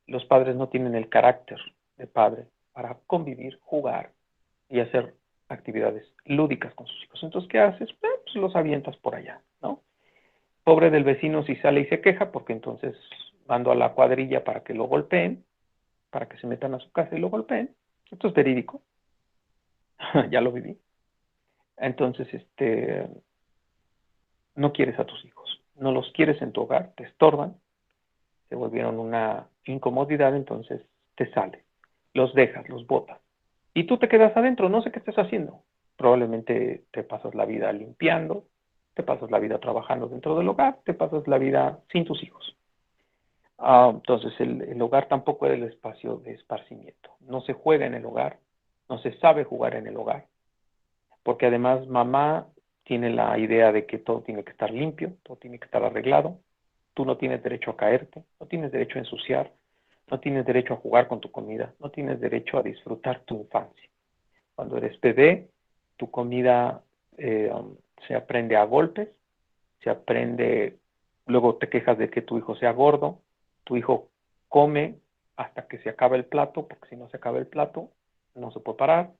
Los padres no tienen el carácter de padre para convivir, jugar y hacer actividades lúdicas con sus hijos. Entonces, ¿qué haces? Pues los avientas por allá, ¿no? Pobre del vecino si sale y se queja, porque entonces mando a la cuadrilla para que lo golpeen, para que se metan a su casa y lo golpeen. Esto es verídico, ya lo viví. Entonces, no quieres a tus hijos, no los quieres en tu hogar, te estorban, se volvieron una incomodidad, entonces te sales, los dejas, los botas. Y tú te quedas adentro, no sé qué estás haciendo. Probablemente te pasas la vida limpiando, te pasas la vida trabajando dentro del hogar, te pasas la vida sin tus hijos. Entonces el hogar tampoco es el espacio de esparcimiento. No se juega en el hogar, no se sabe jugar en el hogar, porque además mamá tiene la idea de que todo tiene que estar limpio, todo tiene que estar arreglado, tú no tienes derecho a caerte, no tienes derecho a ensuciar, no tienes derecho a jugar con tu comida, no tienes derecho a disfrutar tu infancia. Cuando eres bebé, tu comida se aprende a golpes, se aprende, luego te quejas de que tu hijo sea gordo, tu hijo come hasta que se acaba el plato, porque si no se acaba el plato, no se puede parar,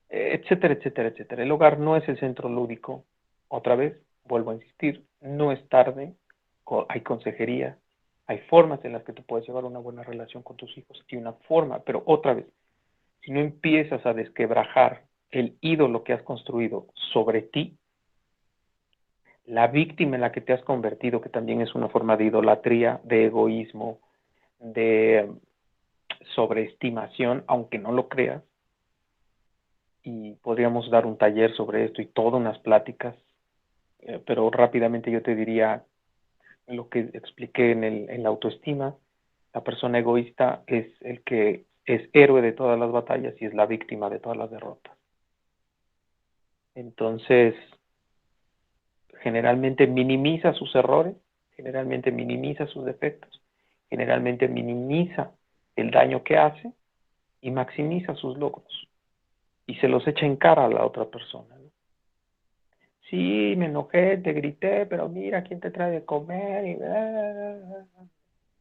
etcétera, etcétera, etcétera. El hogar no es el centro lúdico. Otra vez, vuelvo a insistir, no es tarde, hay consejería, hay formas en las que tú puedes llevar una buena relación con tus hijos y una forma, pero otra vez, si no empiezas a desquebrajar el ídolo que has construido sobre ti, la víctima en la que te has convertido, que también es una forma de idolatría, de egoísmo, de sobreestimación, aunque no lo creas, y podríamos dar un taller sobre esto y todas unas pláticas, pero rápidamente yo te diría lo que expliqué en la autoestima. La persona egoísta es el que es héroe de todas las batallas y es la víctima de todas las derrotas. Entonces, generalmente minimiza sus errores, generalmente minimiza sus defectos, generalmente minimiza el daño que hace y maximiza sus logros y se los echa en cara a la otra persona, ¿no? Sí, me enojé, te grité, pero mira quién te trae de comer y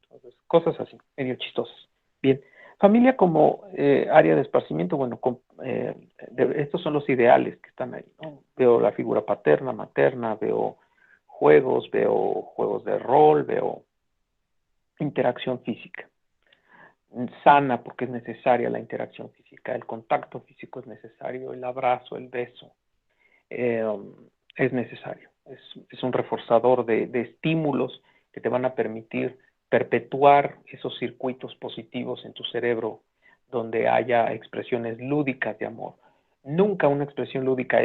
entonces, cosas así, medio chistosas. Bien, familia como área de esparcimiento, bueno, estos son los ideales que están ahí, ¿no? Veo la figura paterna, materna, veo juegos de rol, veo interacción física. Sana porque es necesaria la interacción física, el contacto físico es necesario, el abrazo, el beso, eh, es necesario. Es un reforzador de estímulos que te van a permitir perpetuar esos circuitos positivos en tu cerebro donde haya expresiones lúdicas de amor. Nunca una expresión lúdica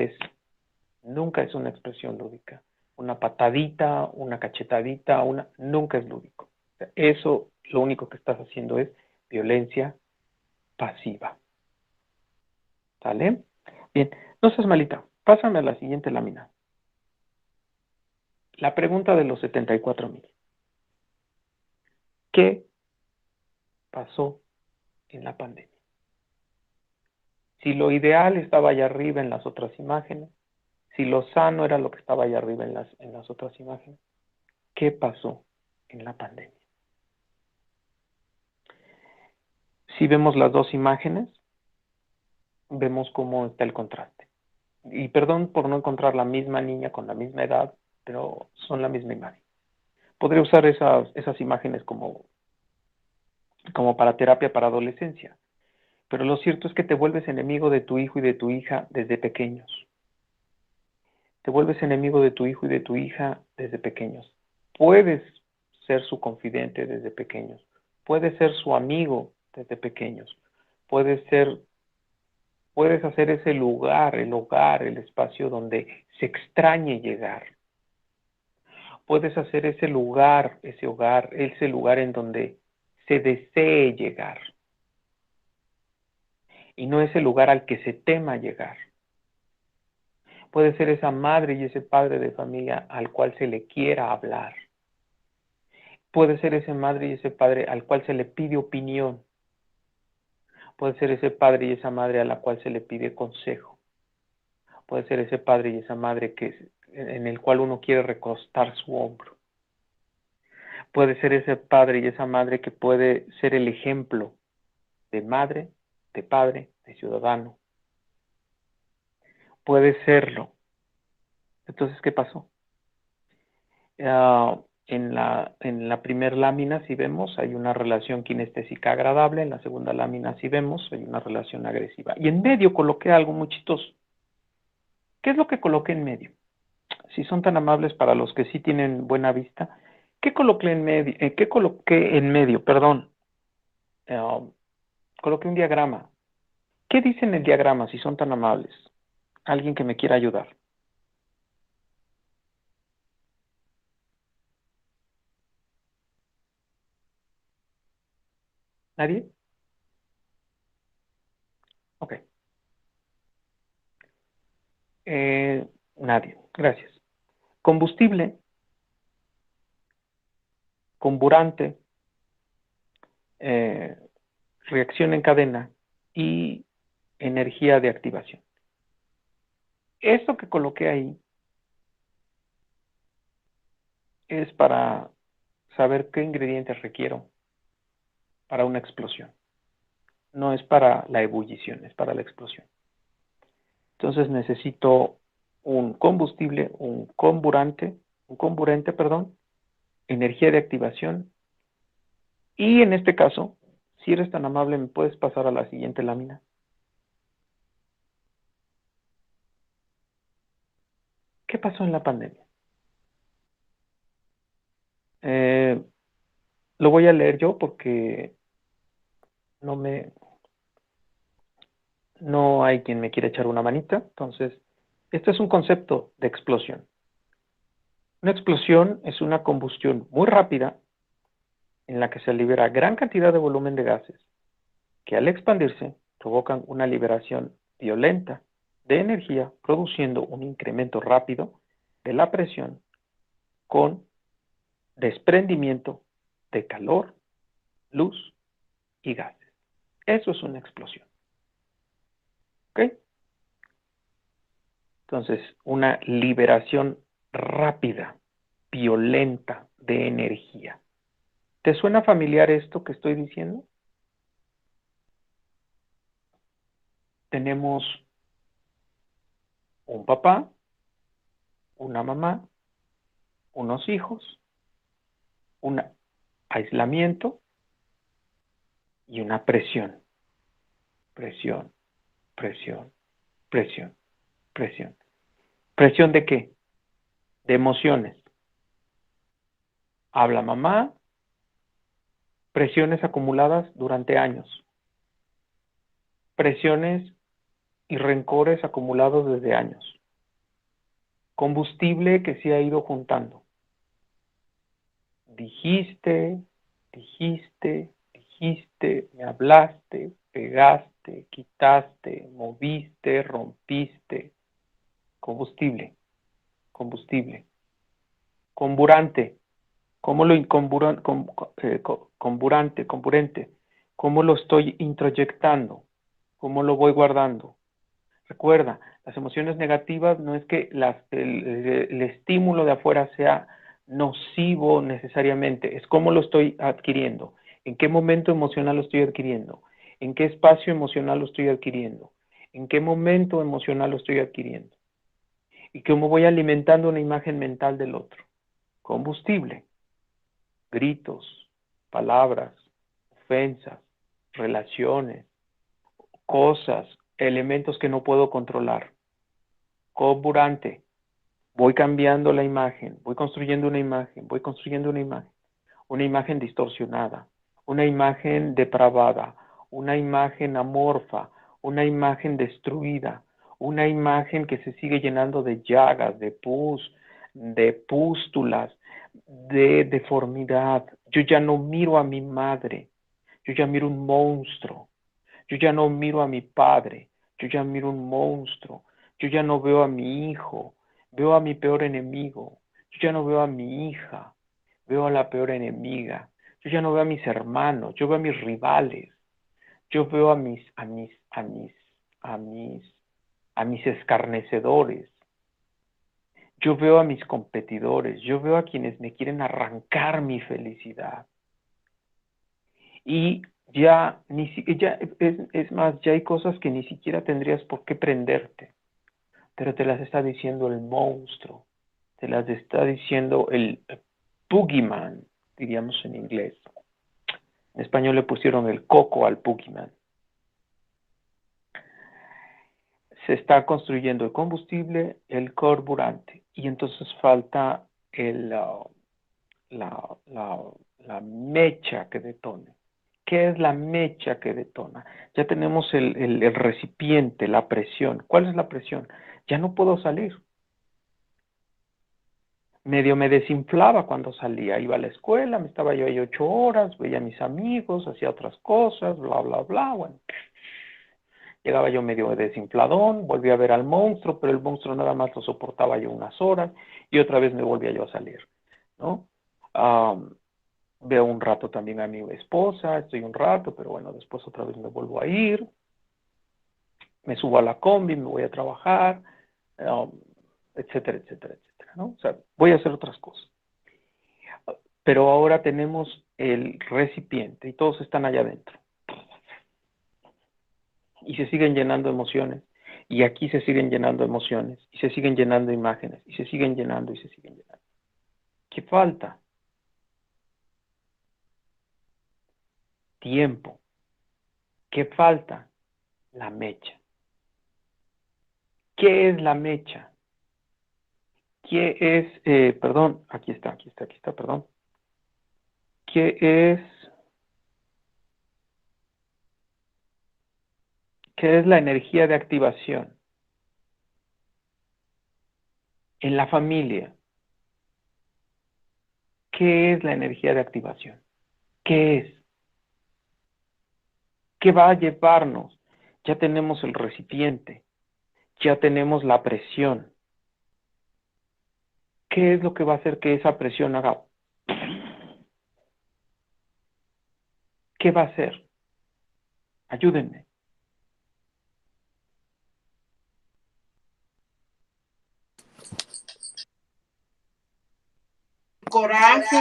nunca es una expresión lúdica. Una patadita, una cachetadita, nunca es lúdico. O sea, eso lo único que estás haciendo es violencia pasiva. ¿Sale? Bien, no seas malita. Pásame a la siguiente lámina. La pregunta de los 74,000. ¿Qué pasó en la pandemia? Si lo ideal estaba allá arriba en las otras imágenes, si lo sano era lo que estaba allá arriba en las otras imágenes, ¿qué pasó en la pandemia? Si vemos las dos imágenes, vemos cómo está el contraste. Y perdón por no encontrar la misma niña con la misma edad, pero son la misma imagen. Podría usar esas imágenes como para terapia para adolescencia, pero lo cierto es que te vuelves enemigo de tu hijo y de tu hija desde pequeños. Te vuelves enemigo de tu hijo y de tu hija desde pequeños. Puedes ser su confidente desde pequeños. Puedes ser su amigo desde pequeños. Puedes hacer ese lugar, el hogar, el espacio donde se extrañe llegar. Puedes hacer ese lugar, ese hogar, ese lugar en donde se desee llegar. Y no ese lugar al que se tema llegar. Puede ser esa madre y ese padre de familia al cual se le quiera hablar. Puede ser esa madre y ese padre al cual se le pide opinión. Puede ser ese padre y esa madre a la cual se le pide consejo. Puede ser ese padre y esa madre en el cual uno quiere recostar su hombro. Puede ser ese padre y esa madre que puede ser el ejemplo de madre, de padre, de ciudadano. Puede serlo. Entonces, ¿qué pasó? En la primera lámina, si vemos, hay una relación kinestésica agradable. En la segunda lámina, si vemos, hay una relación agresiva. Y en medio coloqué algo muy chistoso. ¿Qué es lo que coloqué en medio? Si son tan amables para los que sí tienen buena vista, ¿qué coloqué en medio? ¿Qué coloqué en medio? Perdón. Uh, Coloqué un diagrama. ¿Qué dice en el diagrama si son tan amables? Alguien que me quiera ayudar. ¿Nadie? Ok. Nadie. Gracias. Combustible, comburante, eh, reacción en cadena y energía de activación. Esto que coloqué ahí es para saber qué ingredientes requiero para una explosión. No es para la ebullición, es para la explosión. Entonces necesito un combustible, un comburente, perdón, energía de activación y en este caso, si eres tan amable, me puedes pasar a la siguiente lámina. ¿Qué pasó en la pandemia? Eh, lo voy a leer yo porque no me, no hay quien me quiera echar una manita. Entonces, este es un concepto de explosión. Una explosión es una combustión muy rápida en la que se libera gran cantidad de volumen de gases que al expandirse provocan una liberación violenta de energía, produciendo un incremento rápido de la presión con desprendimiento de calor, luz y gases. Eso es una explosión. ¿Ok? Entonces, una liberación rápida, violenta de energía. ¿Te suena familiar esto que estoy diciendo? Tenemos un papá, una mamá, unos hijos, un aislamiento y una presión. Presión, presión, presión, presión. ¿Presión de qué? De emociones. Habla mamá, presiones acumuladas durante años. Presiones y rencores acumulados desde años. Combustible que se ha ido juntando. Dijiste, dijiste, dijiste, me hablaste, pegaste, quitaste, moviste, rompiste. Combustible, combustible. Comburante. ¿Cómo lo comburente? ¿Cómo lo estoy introyectando? ¿Cómo lo voy guardando? Recuerda, las emociones negativas no es que el estímulo de afuera sea nocivo necesariamente, es cómo lo estoy adquiriendo, en qué momento emocional lo estoy adquiriendo, en qué espacio emocional lo estoy adquiriendo, en qué momento emocional lo estoy adquiriendo y cómo voy alimentando una imagen mental del otro. Combustible, gritos, palabras, ofensas, relaciones, cosas, elementos que no puedo controlar. Comburante, voy cambiando la imagen, voy construyendo una imagen, voy construyendo una imagen distorsionada, una imagen depravada, una imagen amorfa, una imagen destruida, una imagen que se sigue llenando de llagas, de pus, de pústulas, de deformidad. Yo ya no miro a mi madre, yo ya miro un monstruo. Yo ya no miro a mi padre, yo ya miro un monstruo. Yo ya no veo a mi hijo, veo a mi peor enemigo. Yo ya no veo a mi hija, veo a la peor enemiga. Yo ya no veo a mis hermanos, yo veo a mis rivales. Yo veo a mis escarnecedores, yo veo a mis competidores, yo veo a quienes me quieren arrancar mi felicidad. Y ya, es más, ya hay cosas que ni siquiera tendrías por qué prenderte, pero te las está diciendo el monstruo, te las está diciendo el boogeyman, diríamos en inglés. En español le pusieron el coco al boogeyman. Se está construyendo el combustible, el carburante, y entonces falta la mecha que detone. ¿Qué es la mecha que detona? Ya tenemos el recipiente, la presión. ¿Cuál es la presión? Ya no puedo salir. Medio me desinflaba cuando salía. Iba a la escuela, me estaba yo ahí 8 horas, veía a mis amigos, hacía otras cosas, bla, bla, bla. Bueno, llegaba yo medio desinfladón, volvía a ver al monstruo, pero el monstruo nada más lo soportaba yo unas horas y otra vez me volvía yo a salir, ¿no? Veo un rato también a mi esposa, estoy un rato, pero bueno, después otra vez me vuelvo a ir, me subo a la combi, me voy a trabajar, um, etcétera, etcétera, etcétera, ¿no? O sea, voy a hacer otras cosas. Pero ahora tenemos el recipiente y todos están allá adentro. Y se siguen llenando emociones. Y aquí se siguen llenando emociones. Y se siguen llenando imágenes. Y se siguen llenando y se siguen llenando. ¿Qué falta? Tiempo. ¿Qué falta? La mecha. ¿Qué es la mecha? ¿Qué es, perdón, aquí está, perdón. ¿Qué es la energía de activación? En la familia, ¿qué es la energía de activación? ¿Qué es? ¿Qué va a llevarnos? Ya tenemos el recipiente, ya tenemos la presión. ¿Qué es lo que va a hacer que esa presión haga? ¿Qué va a hacer? Ayúdenme. Coraje,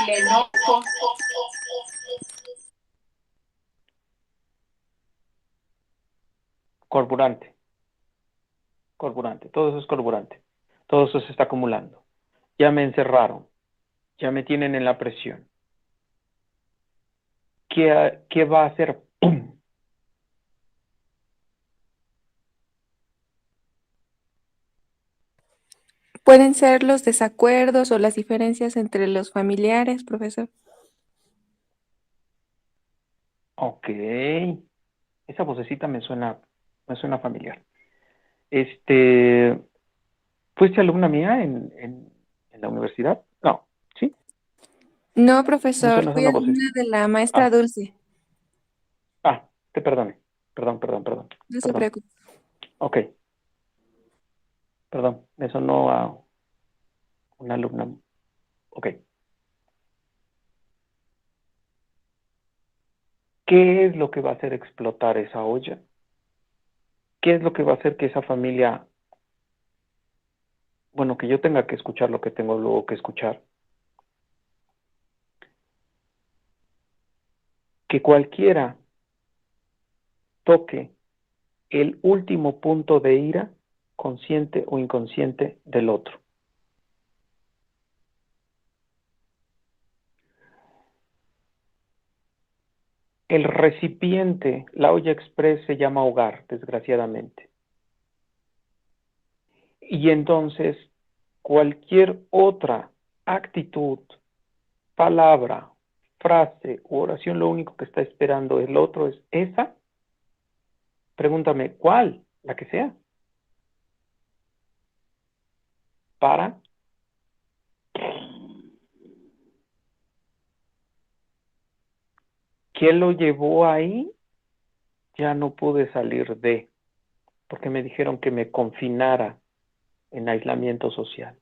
el enojo. Carburante, carburante, todo eso es carburante. Todo eso se está acumulando. Ya me encerraron, ya me tienen en la presión. ¿Qué va a hacer? ¡Pum! Pueden ser los desacuerdos o las diferencias entre los familiares, profesor. Ok, esa vocecita me suena familiar. ¿Fuiste alumna mía en la universidad? No, ¿sí? No, Me profesor, suena fui una vocecita. alumna de la maestra Ah, Dulce. te perdone. Perdón, perdón, perdón, No se perdón. preocupe. Ok, perdón, me sonó a una alumna. Ok. ¿Qué es lo que va a hacer explotar esa olla? ¿Qué es lo que va a hacer que esa familia, bueno, que yo tenga que escuchar lo que tengo luego que escuchar? Que cualquiera toque el último punto de ira, consciente o inconsciente, del otro. El recipiente, la olla express, se llama hogar, desgraciadamente. Y entonces, cualquier otra actitud, palabra, frase u oración, lo único que está esperando el otro es esa. Pregúntame, ¿cuál? La que sea. Para. ¿Qué lo llevó ahí? Ya no pude salir porque me dijeron que me confinara en aislamiento social.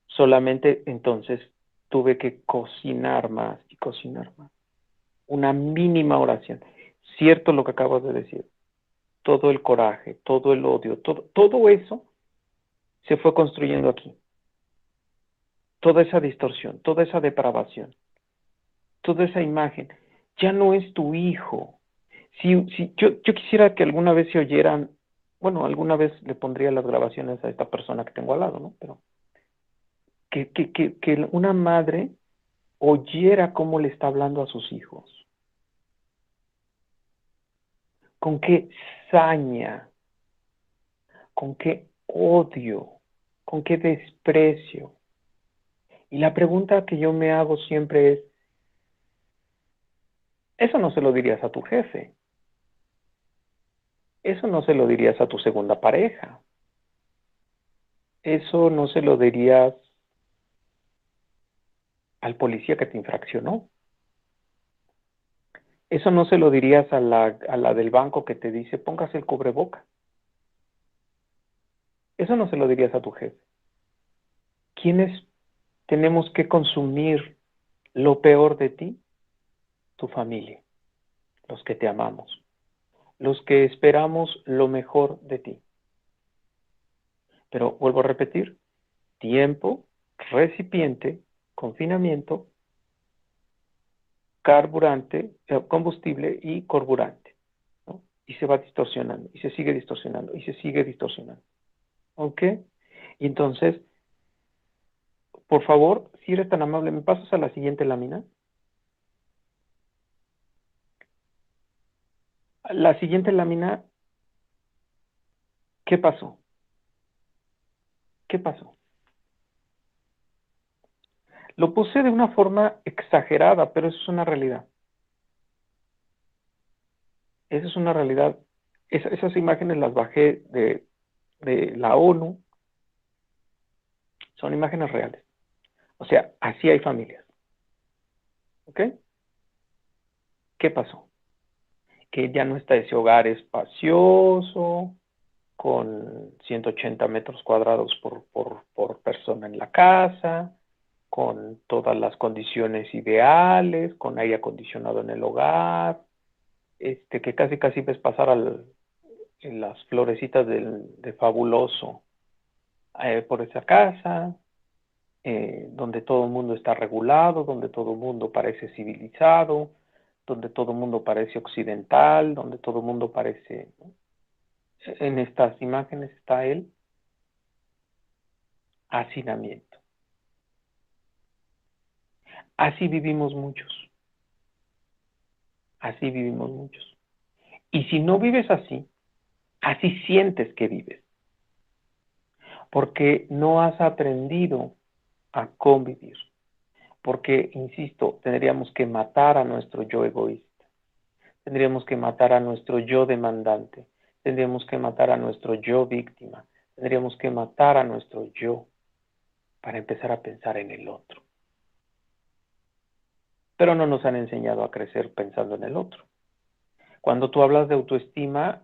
Solamente entonces tuve que cocinar más y cocinar más. Una mínima oración. cierto lo que acabas de decir. Todo el coraje, todo el odio, todo eso se fue construyendo aquí. Toda esa distorsión, toda esa depravación, toda esa imagen, ya no es tu hijo. Si yo quisiera que alguna vez se oyeran, bueno, alguna vez le pondría las grabaciones a esta persona que tengo al lado, ¿no? Pero que una madre oyera cómo le está hablando a sus hijos, con qué saña, con qué odio, con qué desprecio. Y la pregunta que yo me hago siempre es, eso no se lo dirías a tu jefe, eso no se lo dirías a tu segunda pareja, eso no se lo dirías al policía que te infraccionó, eso no se lo dirías a la del banco que te dice póngase el cubreboca, eso no se lo dirías a tu jefe. ¿Quiénes tenemos que consumir lo peor de ti? Tu familia, los que te amamos, los que esperamos lo mejor de ti. Pero vuelvo a repetir, tiempo, recipiente, confinamiento, carburante, combustible y carburante, ¿no? Y se va distorsionando, y se sigue distorsionando, y se sigue distorsionando. ¿Ok? Y entonces, por favor, si eres tan amable, ¿me pasas a la siguiente lámina? La siguiente lámina, ¿qué pasó? ¿Qué pasó? Lo puse de una forma exagerada, pero eso es una realidad. Esa es una realidad. Esas imágenes las bajé de la ONU. Son imágenes reales. O sea, así hay familias. ¿Ok? ¿Qué pasó? Que ya no está ese hogar espacioso, con 180 metros cuadrados por persona en la casa, con todas las condiciones ideales, con aire acondicionado en el hogar, que casi ves pasar en las florecitas de fabuloso por esa casa, donde todo el mundo está regulado, donde todo el mundo parece civilizado, donde todo el mundo parece occidental, donde todo el mundo parece, ¿no? En estas imágenes está el hacinamiento. Así vivimos muchos, así vivimos muchos. Y si no vives así, así sientes que vives, porque no has aprendido a convivir, porque, insisto, tendríamos que matar a nuestro yo egoísta, tendríamos que matar a nuestro yo demandante, tendríamos que matar a nuestro yo víctima, tendríamos que matar a nuestro yo para empezar a pensar en el otro. Pero no nos han enseñado a crecer pensando en el otro. Cuando tú hablas de autoestima,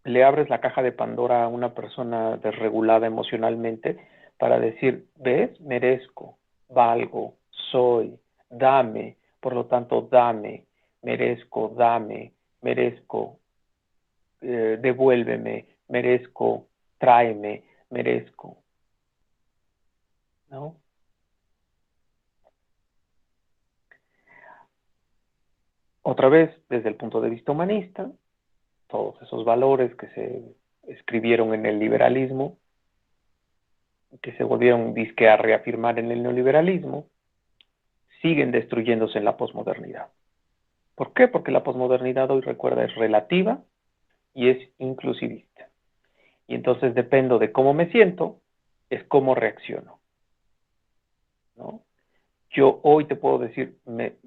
le abres la caja de Pandora a una persona desregulada emocionalmente para decir, ¿ves? Merezco, valgo, soy, dame, por lo tanto, dame, merezco, devuélveme, merezco, tráeme, merezco, ¿no? Otra vez, desde el punto de vista humanista, todos esos valores que se escribieron en el liberalismo, que se volvieron disque a reafirmar en el neoliberalismo, siguen destruyéndose en la posmodernidad. ¿Por qué? Porque la posmodernidad hoy, recuerda, es relativa y es inclusivista. Y entonces dependo de cómo me siento, es cómo reacciono, ¿no? Yo hoy te puedo decir,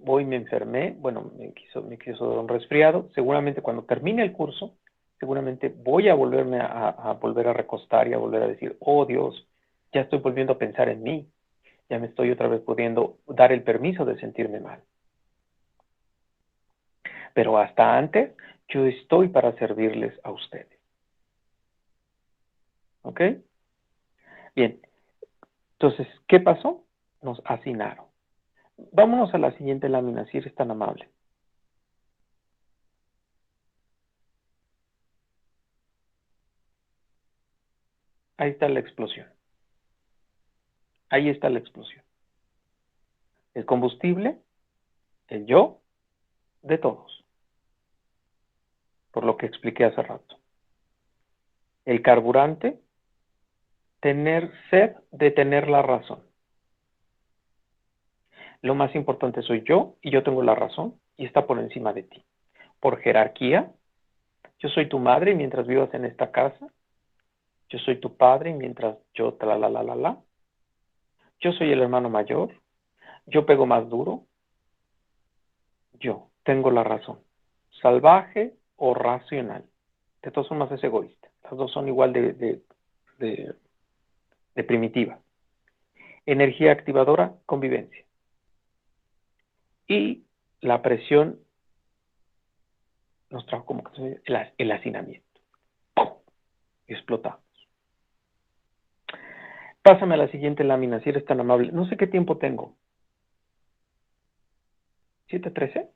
hoy me enfermé, bueno, me quiso dar un resfriado, seguramente cuando termine el curso, seguramente voy a volverme a volver a recostar y a volver a decir, oh Dios, ya estoy volviendo a pensar en mí, ya me estoy otra vez pudiendo dar el permiso de sentirme mal. Pero hasta antes, yo estoy para servirles a ustedes. ¿Ok? Bien, entonces, ¿qué pasó? Nos hacinaron. Vámonos a la siguiente lámina, si eres tan amable. Ahí está la explosión. Ahí está la explosión. El combustible, el yo, de todos. Por lo que expliqué hace rato. El carburante, tener sed de tener la razón. Lo más importante soy yo y yo tengo la razón y está por encima de ti. Por jerarquía, yo soy tu madre mientras vivas en esta casa. Yo soy tu padre mientras yo la. Yo soy el hermano mayor. Yo pego más duro. Yo tengo la razón. Salvaje o racional. De todas formas es egoísta. Las dos son igual de primitiva. Energía activadora, convivencia. Y la presión nos trajo como que el hacinamiento. ¡Pum! Explotamos. Pásame a la siguiente lámina, si eres tan amable. No sé qué tiempo tengo. ¿7:13?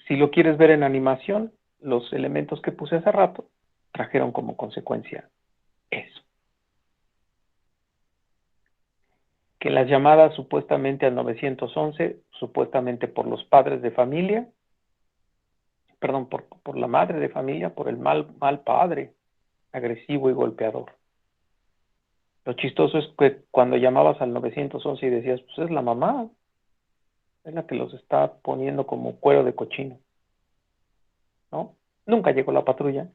Si lo quieres ver en animación, los elementos que puse hace rato trajeron como consecuencia eso. Que las llamadas supuestamente al 911, supuestamente por los padres de familia, perdón, por la madre de familia, por el mal padre, agresivo y golpeador. Lo chistoso es que cuando llamabas al 911 y decías, pues es la mamá, es la que los está poniendo como cuero de cochino, ¿no? Nunca llegó la patrulla,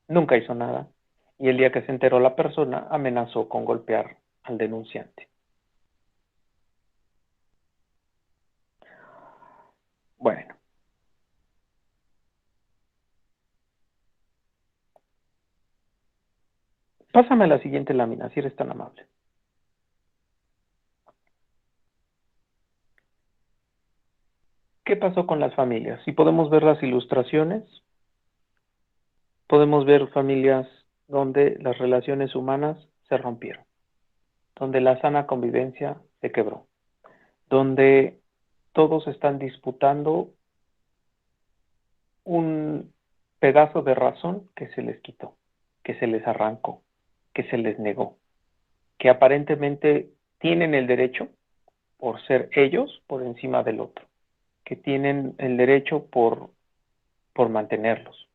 nunca hizo nada, y el día que se enteró la persona amenazó con golpear al denunciante. Bueno. Pásame la siguiente lámina, si eres tan amable. ¿Qué pasó con las familias? Si podemos ver las ilustraciones, podemos ver familias donde las relaciones humanas se rompieron, donde la sana convivencia se quebró, donde todos están disputando un pedazo de razón que se les quitó, que se les arrancó, que se les negó, que aparentemente tienen el derecho por ser ellos por encima del otro, que tienen el derecho por mantenerlos,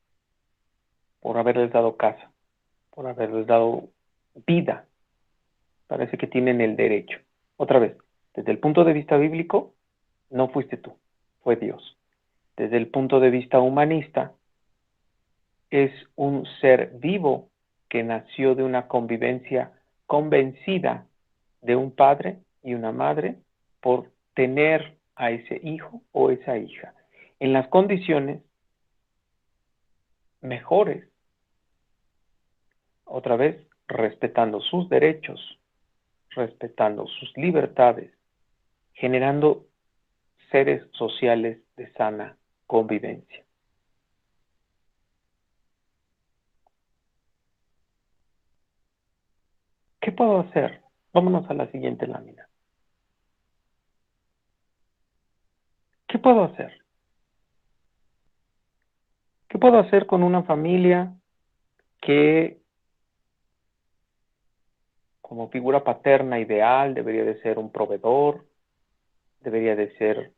por haberles dado casa, por haberles dado vida. Parece que tienen el derecho. Otra vez, desde el punto de vista bíblico, no fuiste tú, fue Dios. Desde el punto de vista humanista, es un ser vivo que nació de una convivencia convencida de un padre y una madre por tener a ese hijo o esa hija en las condiciones mejores, otra vez respetando sus derechos, respetando sus libertades, generando seres sociales de sana convivencia. ¿Qué puedo hacer? Vámonos a la siguiente lámina. ¿Qué puedo hacer? ¿Qué puedo hacer con una familia que como figura paterna ideal debería de ser un proveedor, debería de ser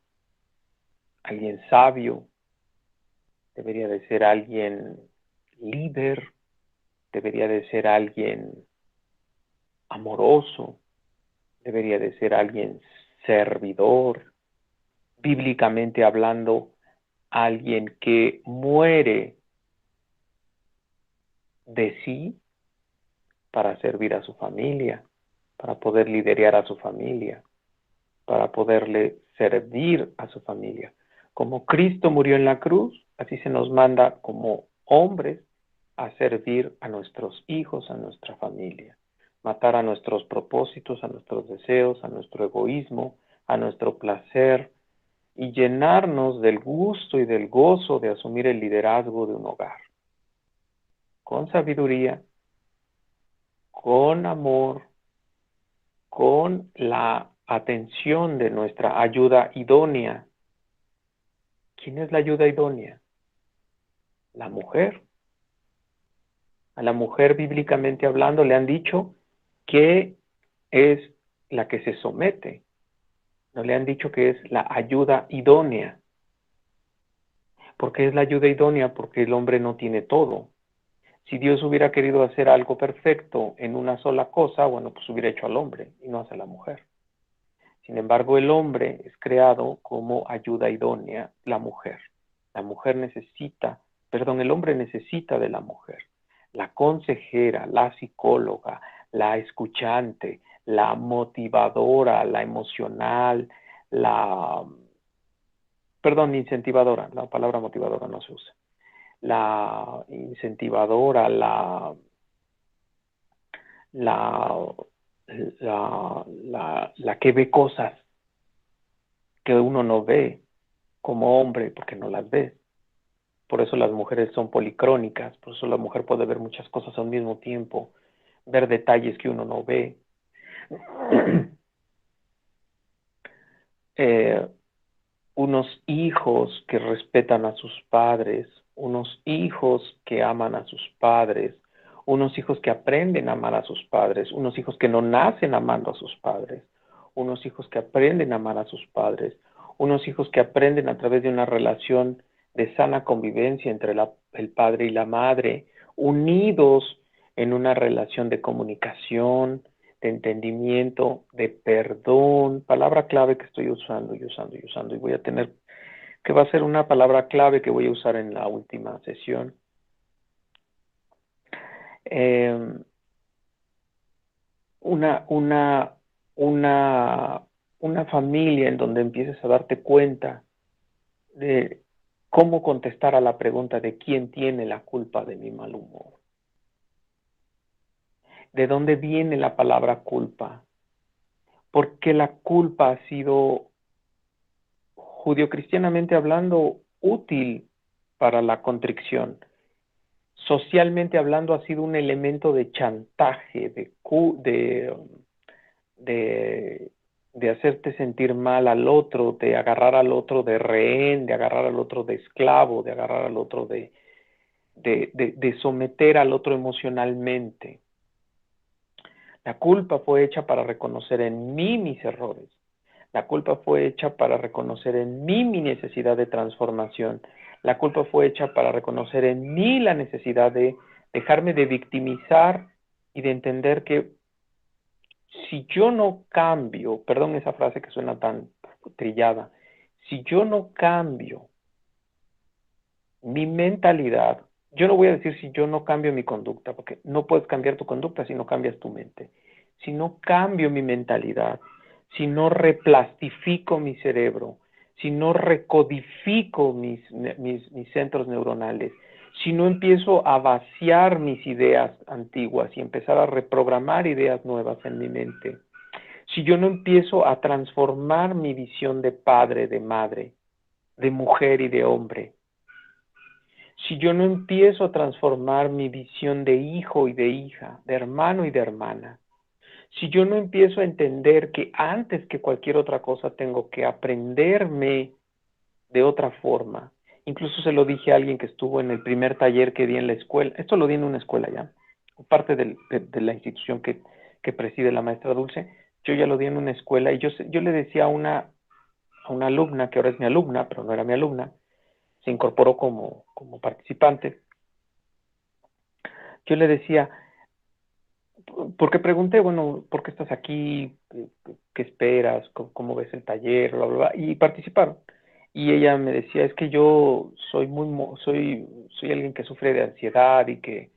alguien sabio, debería de ser alguien líder, debería de ser alguien amoroso, debería de ser alguien servidor, bíblicamente hablando, alguien que muere de sí para servir a su familia, para poder liderar a su familia, para poderle servir a su familia. Como Cristo murió en la cruz, así se nos manda como hombres a servir a nuestros hijos, a nuestra familia, matar a nuestros propósitos, a nuestros deseos, a nuestro egoísmo, a nuestro placer y llenarnos del gusto y del gozo de asumir el liderazgo de un hogar. Con sabiduría, con amor, con la atención de nuestra ayuda idónea. ¿Quién es la ayuda idónea? La mujer. A la mujer, bíblicamente hablando, le han dicho que es la que se somete. No le han dicho que es la ayuda idónea. ¿Por qué es la ayuda idónea? Porque el hombre no tiene todo. Si Dios hubiera querido hacer algo perfecto en una sola cosa, bueno, pues hubiera hecho al hombre y no hace a la mujer. Sin embargo, el hombre es creado como ayuda idónea, la mujer. La mujer necesita, perdón, el hombre necesita de la mujer. La consejera, la psicóloga, la escuchante, la motivadora, la emocional, incentivadora, la palabra motivadora no se usa. La incentivadora, la, la que ve cosas que uno no ve como hombre porque no las ve. Por eso las mujeres son policrónicas, por eso la mujer puede ver muchas cosas al mismo tiempo, ver detalles que uno no ve. Unos hijos que respetan a sus padres, unos hijos que aman a sus padres, unos hijos que aprenden a amar a sus padres, unos hijos que no nacen amando a sus padres, unos hijos que aprenden a amar a sus padres, unos hijos que aprenden a través de una relación de sana convivencia entre el padre y la madre, unidos en una relación de comunicación, de entendimiento, de perdón, palabra clave que estoy usando y usando y usando, y voy a tener, que va a ser una palabra clave que voy a usar en la última sesión. Una familia en donde empieces a darte cuenta de cómo contestar a la pregunta de quién tiene la culpa de mi mal humor. ¿De dónde viene la palabra culpa? Porque la culpa ha sido, judio-cristianamente hablando, útil para la contrición. Socialmente hablando, ha sido un elemento de chantaje, de hacerte sentir mal al otro, de agarrar al otro de rehén, de agarrar al otro de esclavo, de agarrar al otro de someter al otro emocionalmente. La culpa fue hecha para reconocer en mí mis errores. La culpa fue hecha para reconocer en mí mi necesidad de transformación. La culpa fue hecha para reconocer en mí la necesidad de dejarme de victimizar y de entender que si yo no cambio, perdón esa frase que suena tan trillada, si yo no cambio mi mentalidad, yo no voy a decir si yo no cambio mi conducta, porque no puedes cambiar tu conducta si no cambias tu mente. Si no cambio mi mentalidad, si no replastifico mi cerebro, si no recodifico mis centros neuronales, si no empiezo a vaciar mis ideas antiguas y empezar a reprogramar ideas nuevas en mi mente, si yo no empiezo a transformar mi visión de padre, de madre, de mujer y de hombre, si yo no empiezo a transformar mi visión de hijo y de hija, de hermano y de hermana, si yo no empiezo a entender que antes que cualquier otra cosa tengo que aprenderme de otra forma, incluso se lo dije a alguien que estuvo en el primer taller que di en la escuela, esto lo di en una escuela ya, parte de la institución que preside la maestra Dulce, yo ya lo di en una escuela y yo le decía a una alumna, que ahora es mi alumna, pero no era mi alumna, se incorporó como participante, yo le decía, porque pregunté, bueno, ¿por qué estás aquí? ¿Qué esperas? ¿Cómo ves el taller? Bla, bla, bla, y participaron. Y ella me decía, es que yo soy alguien que sufre de ansiedad y que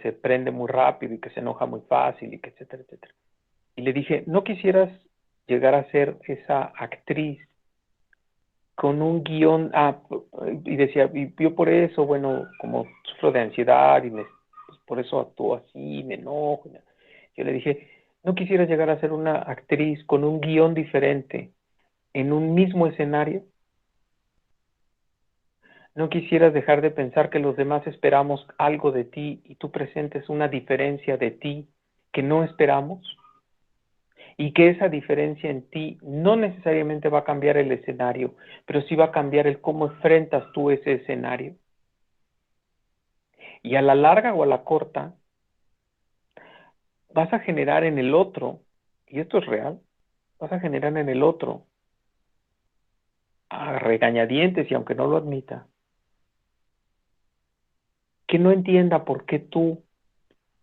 se prende muy rápido y que se enoja muy fácil y que etcétera, etcétera. Y le dije, ¿no quisieras llegar a ser esa actriz con un guión? Y decía, y yo por eso, bueno, como sufro de ansiedad y pues por eso actúo así, me enojo. Yo le dije, ¿no quisieras llegar a ser una actriz con un guión diferente en un mismo escenario? ¿No quisieras dejar de pensar que los demás esperamos algo de ti y tú presentes una diferencia de ti que no esperamos? Y que esa diferencia en ti no necesariamente va a cambiar el escenario, pero sí va a cambiar el cómo enfrentas tú ese escenario. Y a la larga o a la corta, vas a generar en el otro, y esto es real, vas a generar en el otro, a regañadientes y aunque no lo admita, que no entienda por qué tú,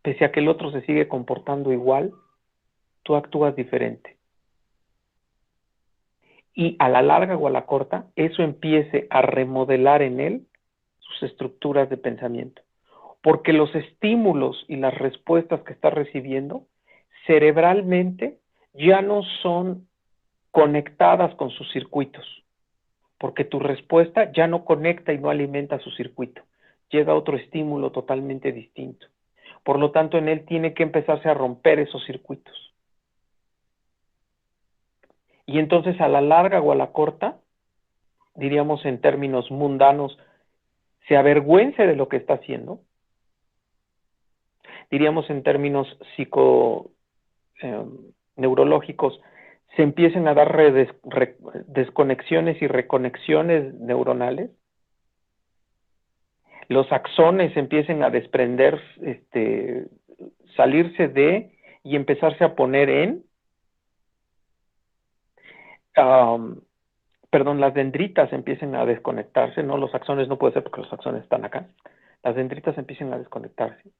pese a que el otro se sigue comportando igual, tú actúas diferente. Y a la larga o a la corta, eso empiece a remodelar en él sus estructuras de pensamiento. Porque los estímulos y las respuestas que está recibiendo cerebralmente ya no son conectadas con sus circuitos, porque tu respuesta ya no conecta y no alimenta su circuito. Llega otro estímulo totalmente distinto. Por lo tanto, en él tiene que empezarse a romper esos circuitos. Y entonces a la larga o a la corta, diríamos en términos mundanos, se avergüence de lo que está haciendo. Diríamos en términos neurológicos, se empiecen a dar desconexiones y reconexiones neuronales. Los axones empiecen a desprender, salirse de y empezarse a poner en, las dendritas empiecen a desconectarse, ¿no? Los axones no puede ser porque los axones están acá. Las dendritas empiecen a desconectarse.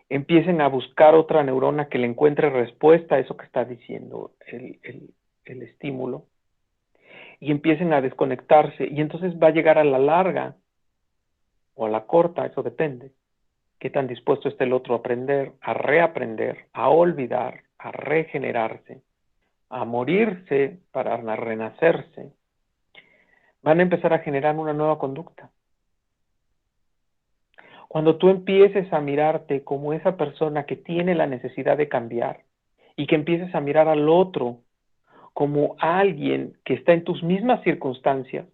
Empiecen a buscar otra neurona que le encuentre respuesta a eso que está diciendo el estímulo. Y empiecen a desconectarse. Y entonces va a llegar a la larga o a la corta, eso depende, qué tan dispuesto está el otro a aprender, a reaprender, a olvidar, a regenerarse, a morirse para renacerse. Van a empezar a generar una nueva conducta. Cuando tú empieces a mirarte como esa persona que tiene la necesidad de cambiar y que empieces a mirar al otro como alguien que está en tus mismas circunstancias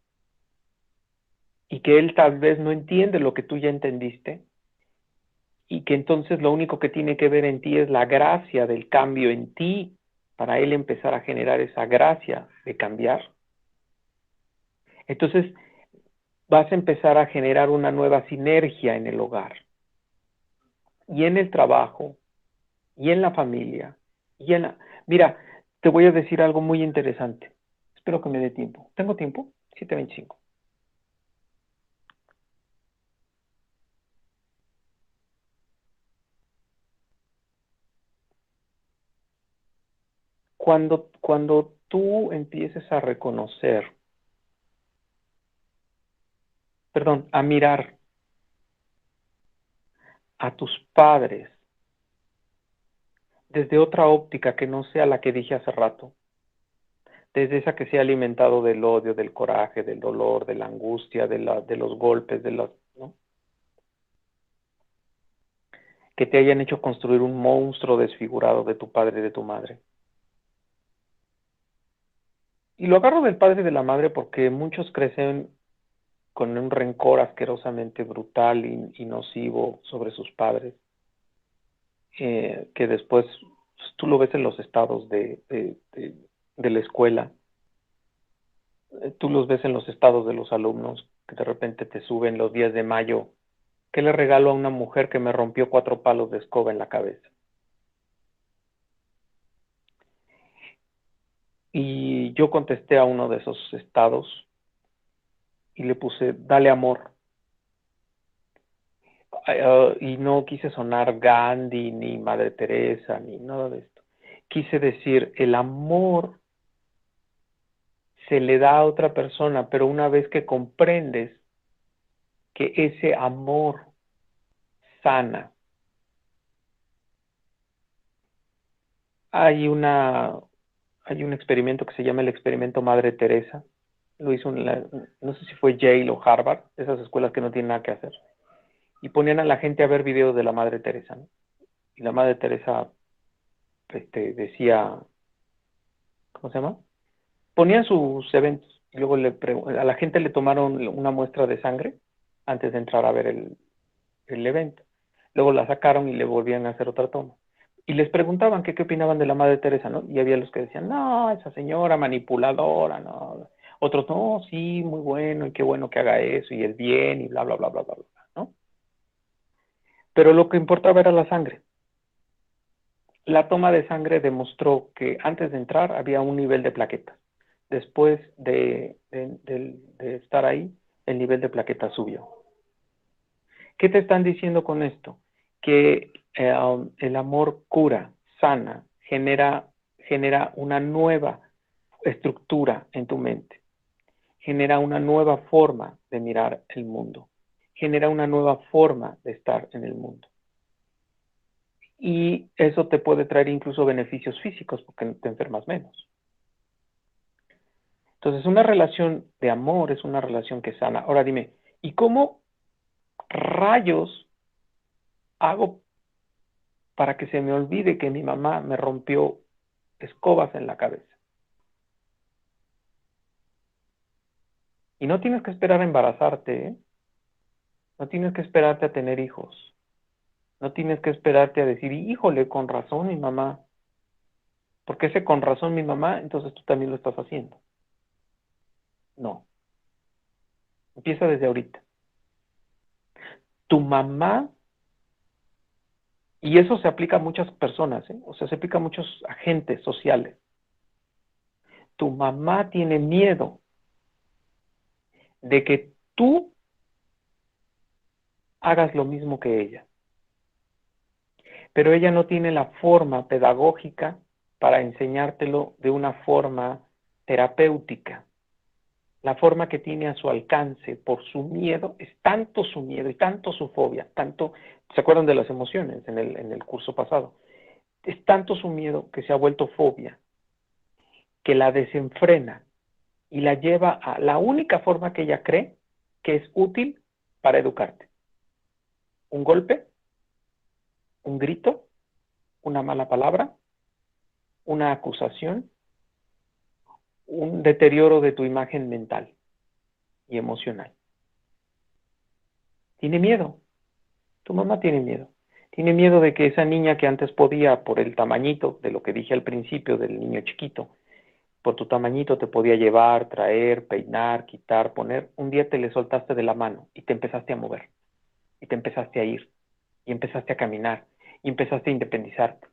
y que él tal vez no entiende lo que tú ya entendiste y que entonces lo único que tiene que ver en ti es la gracia del cambio en ti para él empezar a generar esa gracia de cambiar. Entonces vas a empezar a generar una nueva sinergia en el hogar y en el trabajo y en la familia y en la... Mira, te voy a decir algo muy interesante. Espero que me dé tiempo. ¿Tengo tiempo? 7:25. Cuando tú empieces a reconocer, a mirar a tus padres desde otra óptica que no sea la que dije hace rato, desde esa que se ha alimentado del odio, del coraje, del dolor, de la angustia, de los golpes, ¿no? Que te hayan hecho construir un monstruo desfigurado de tu padre y de tu madre. Y lo agarro del padre y de la madre porque muchos crecen con un rencor asquerosamente brutal y nocivo sobre sus padres, que después pues, tú lo ves en los estados de la escuela, tú los ves en los estados de los alumnos, que de repente te suben los días de mayo. ¿Qué le regalo a una mujer que me rompió 4 palos de escoba en la cabeza? Y yo contesté a uno de esos estados y le puse, dale amor. Y no quise sonar Gandhi, ni Madre Teresa, ni nada de esto. Quise decir, el amor se le da a otra persona, pero una vez que comprendes que ese amor sana. Hay un experimento que se llama el experimento Madre Teresa. Lo hizo no sé si fue Yale o Harvard, esas escuelas que no tienen nada que hacer. Y ponían a la gente a ver videos de la Madre Teresa, ¿no? Y la Madre Teresa decía, ¿cómo se llama? Ponían sus eventos y luego a la gente le tomaron una muestra de sangre antes de entrar a ver el evento. Luego la sacaron y le volvían a hacer otra toma. Y les preguntaban qué opinaban de la Madre Teresa, ¿no? Y había los que decían, no, esa señora manipuladora, no. Otros, no, sí, muy bueno, y qué bueno que haga eso, y el bien, y bla, bla, bla, bla, bla, bla, ¿no? Pero lo que importaba era la sangre. La toma de sangre demostró que antes de entrar había un nivel de plaquetas. Después de estar ahí, el nivel de plaquetas subió. ¿Qué te están diciendo con esto? Que el amor cura, sana, genera una nueva estructura en tu mente, genera una nueva forma de mirar el mundo, genera una nueva forma de estar en el mundo. Y eso te puede traer incluso beneficios físicos porque te enfermas menos. Entonces, una relación de amor es una relación que sana. Ahora dime, ¿y cómo rayos hago para que se me olvide que mi mamá me rompió escobas en la cabeza? Y no tienes que esperar a embarazarte, ¿eh? No tienes que esperarte a tener hijos. No tienes que esperarte a decir, híjole, con razón mi mamá. Porque ese con razón mi mamá, entonces tú también lo estás haciendo. No. Empieza desde ahorita. Tu mamá, y eso se aplica a muchas personas, ¿eh? O sea, se aplica a muchos agentes sociales. Tu mamá tiene miedo de que tú hagas lo mismo que ella. Pero ella no tiene la forma pedagógica para enseñártelo de una forma terapéutica. La forma que tiene a su alcance por su miedo, es tanto su miedo y tanto su fobia, tanto, ¿se acuerdan de las emociones en el curso pasado? Es tanto su miedo que se ha vuelto fobia, que la desenfrena y la lleva a la única forma que ella cree que es útil para educarte. Un golpe, un grito, una mala palabra, una acusación, un deterioro de tu imagen mental y emocional. Tiene miedo. Tu mamá tiene miedo. Tiene miedo de que esa niña que antes podía, por el tamañito, de lo que dije al principio del niño chiquito, por tu tamañito te podía llevar, traer, peinar, quitar, poner, un día te le soltaste de la mano y te empezaste a mover, y te empezaste a ir, y empezaste a caminar, y empezaste a independizarte.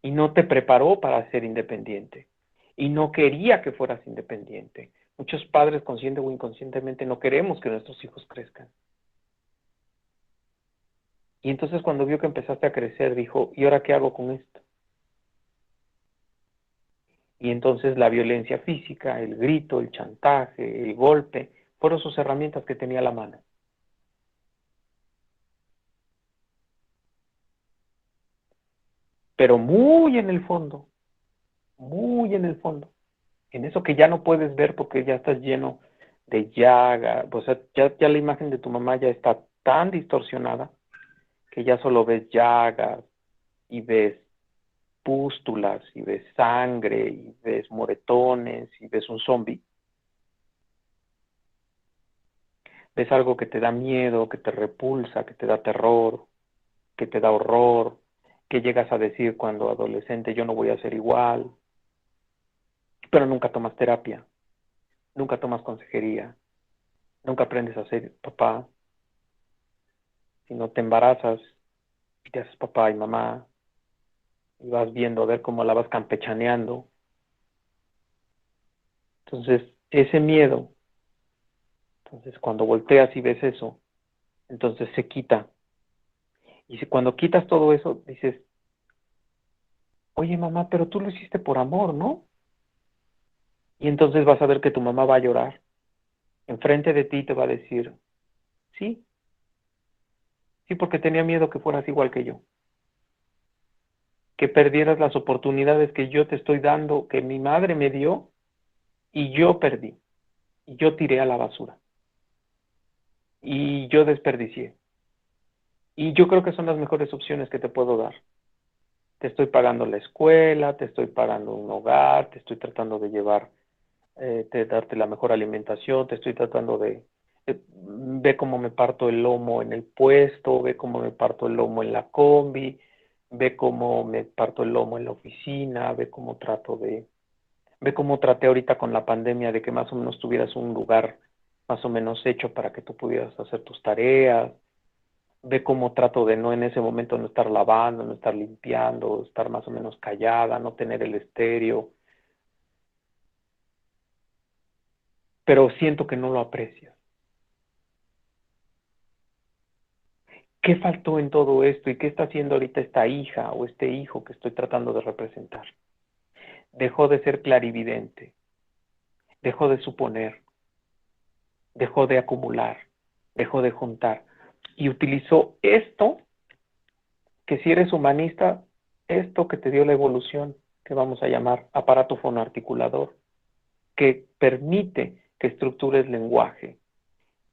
Y no te preparó para ser independiente. Y no quería que fueras independiente. Muchos padres, consciente o inconscientemente, no queremos que nuestros hijos crezcan. Y entonces cuando vio que empezaste a crecer, dijo, ¿y ahora qué hago con esto? Y entonces la violencia física, el grito, el chantaje, el golpe, fueron sus herramientas que tenía a la mano. Pero muy en el fondo, en eso que ya no puedes ver porque ya estás lleno de llaga, o sea, ya la imagen de tu mamá ya está tan distorsionada que ya solo ves llagas y ves pústulas y ves sangre y ves moretones y ves un zombie. Ves algo que te da miedo, que te repulsa, que te da terror, que te da horror, que llegas a decir cuando adolescente yo no voy a ser igual, pero nunca tomas terapia, nunca tomas consejería, nunca aprendes a ser papá, sino te embarazas y te haces papá y mamá y vas viendo a ver cómo la vas campechaneando. Entonces, ese miedo, entonces cuando volteas y ves eso, entonces se quita. Y si cuando quitas todo eso, dices, oye mamá, pero tú lo hiciste por amor, ¿no? Y entonces vas a ver que tu mamá va a llorar. Enfrente de ti te va a decir, sí, sí, porque tenía miedo que fueras igual que yo. Que perdieras las oportunidades que yo te estoy dando, que mi madre me dio, y yo perdí. Y yo tiré a la basura. Y yo desperdicié. Y yo creo que son las mejores opciones que te puedo dar. Te estoy pagando la escuela, te estoy pagando un hogar, te estoy tratando de llevar, de darte la mejor alimentación, te estoy tratando ve cómo me parto el lomo en el puesto, ve cómo me parto el lomo en la combi, ve cómo me parto el lomo en la oficina, ve cómo traté ahorita con la pandemia de que más o menos tuvieras un lugar más o menos hecho para que tú pudieras hacer tus tareas. Ve cómo trato de no en ese momento no estar lavando, no estar limpiando, estar más o menos callada, no tener el estéreo. Pero siento que no lo aprecias. ¿Qué faltó en todo esto y qué está haciendo ahorita esta hija o este hijo que estoy tratando de representar? Dejó de ser clarividente, dejó de suponer, dejó de acumular, dejó de juntar y utilizó esto, que si eres humanista, esto que te dio la evolución, que vamos a llamar aparato fonoarticulador, que permite que estructures lenguaje,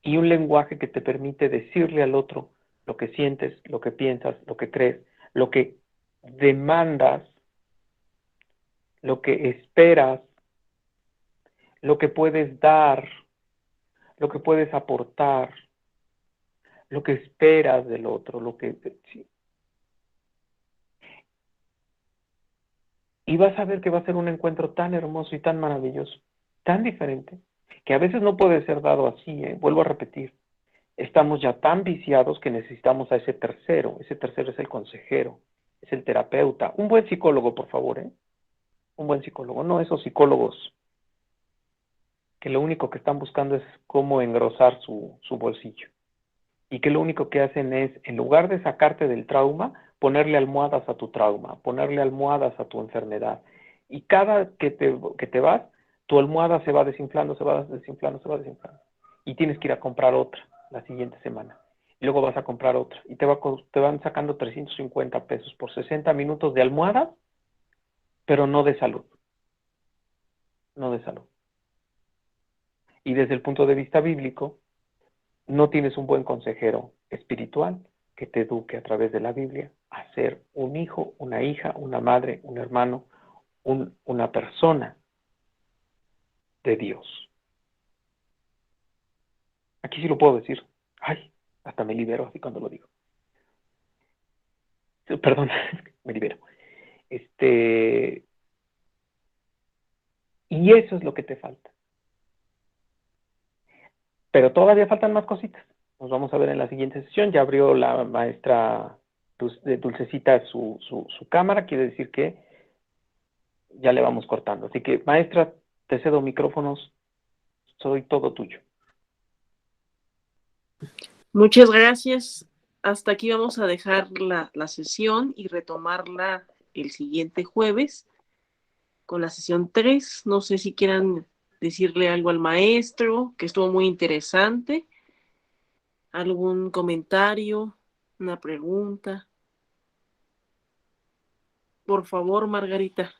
y un lenguaje que te permite decirle al otro lo que sientes, lo que piensas, lo que crees, lo que demandas, lo que esperas, lo que puedes dar, lo que puedes aportar, lo que esperas del otro, lo que... Sí. Y vas a ver que va a ser un encuentro tan hermoso y tan maravilloso, tan diferente, que a veces no puede ser dado así, ¿eh? Vuelvo a repetir. Estamos ya tan viciados que necesitamos a ese tercero. Ese tercero es el consejero, es el terapeuta. Un buen psicólogo, por favor, ¿eh? Un buen psicólogo, no esos psicólogos que lo único que están buscando es cómo engrosar su bolsillo. Y que lo único que hacen es, en lugar de sacarte del trauma, ponerle almohadas a tu trauma, ponerle almohadas a tu enfermedad. Y cada que te vas, tu almohada se va desinflando, se va desinflando, se va desinflando. Y tienes que ir a comprar otra la siguiente semana. Y luego vas a comprar otra. Y te van sacando 350 pesos por 60 minutos de almohada, pero no de salud. No de salud. Y desde el punto de vista bíblico, no tienes un buen consejero espiritual que te eduque a través de la Biblia a ser un hijo, una hija, una madre, un hermano, una persona de Dios. Aquí sí lo puedo decir. Ay, hasta me libero así cuando lo digo. Perdón, me libero. Y eso es lo que te falta. Pero todavía faltan más cositas. Nos vamos a ver en la siguiente sesión. Ya abrió la maestra Dulcecita su cámara. Quiere decir que ya le vamos cortando. Así que, maestra, te cedo micrófonos. Soy todo tuyo. Muchas gracias. Hasta aquí vamos a dejar la sesión y retomarla el siguiente jueves con la sesión 3. No sé si quieran decirle algo al maestro, que estuvo muy interesante. ¿Algún comentario? ¿Una pregunta? Por favor, Margarita.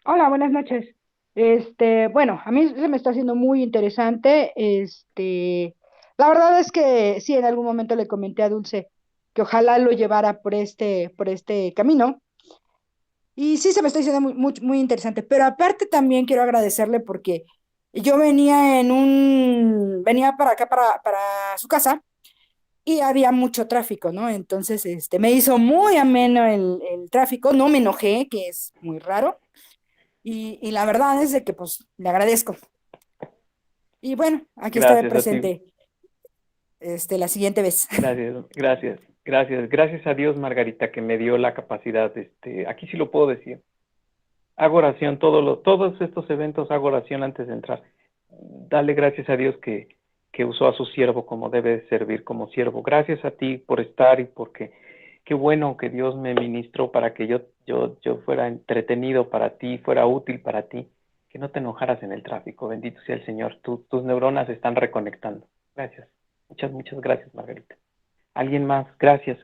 Hola, buenas noches. Bueno, a mí se me está haciendo muy interesante. La verdad es que sí, en algún momento le comenté a Dulce que ojalá lo llevara por este camino. Y sí, se me está haciendo muy interesante. Pero aparte también quiero agradecerle porque yo venía para acá, para su casa, y había mucho tráfico, ¿no? Entonces, me hizo muy ameno el tráfico. No me enojé, que es muy raro. Y la verdad es de que pues le agradezco. Y bueno, aquí estaré Gracias a ti. presente la siguiente vez. Gracias a Dios, Margarita, que me dio la capacidad, aquí sí lo puedo decir. Hago oración, todos estos eventos hago oración antes de entrar. Dale gracias a Dios que usó a su siervo como debe servir como siervo. Gracias a ti por estar y porque qué bueno que Dios me ministró para que yo fuera entretenido para ti, fuera útil para ti, que no te enojaras en el tráfico. Bendito sea el Señor. Tus neuronas se están reconectando. Gracias. Muchas gracias, Margarita. ¿Alguien más? Gracias.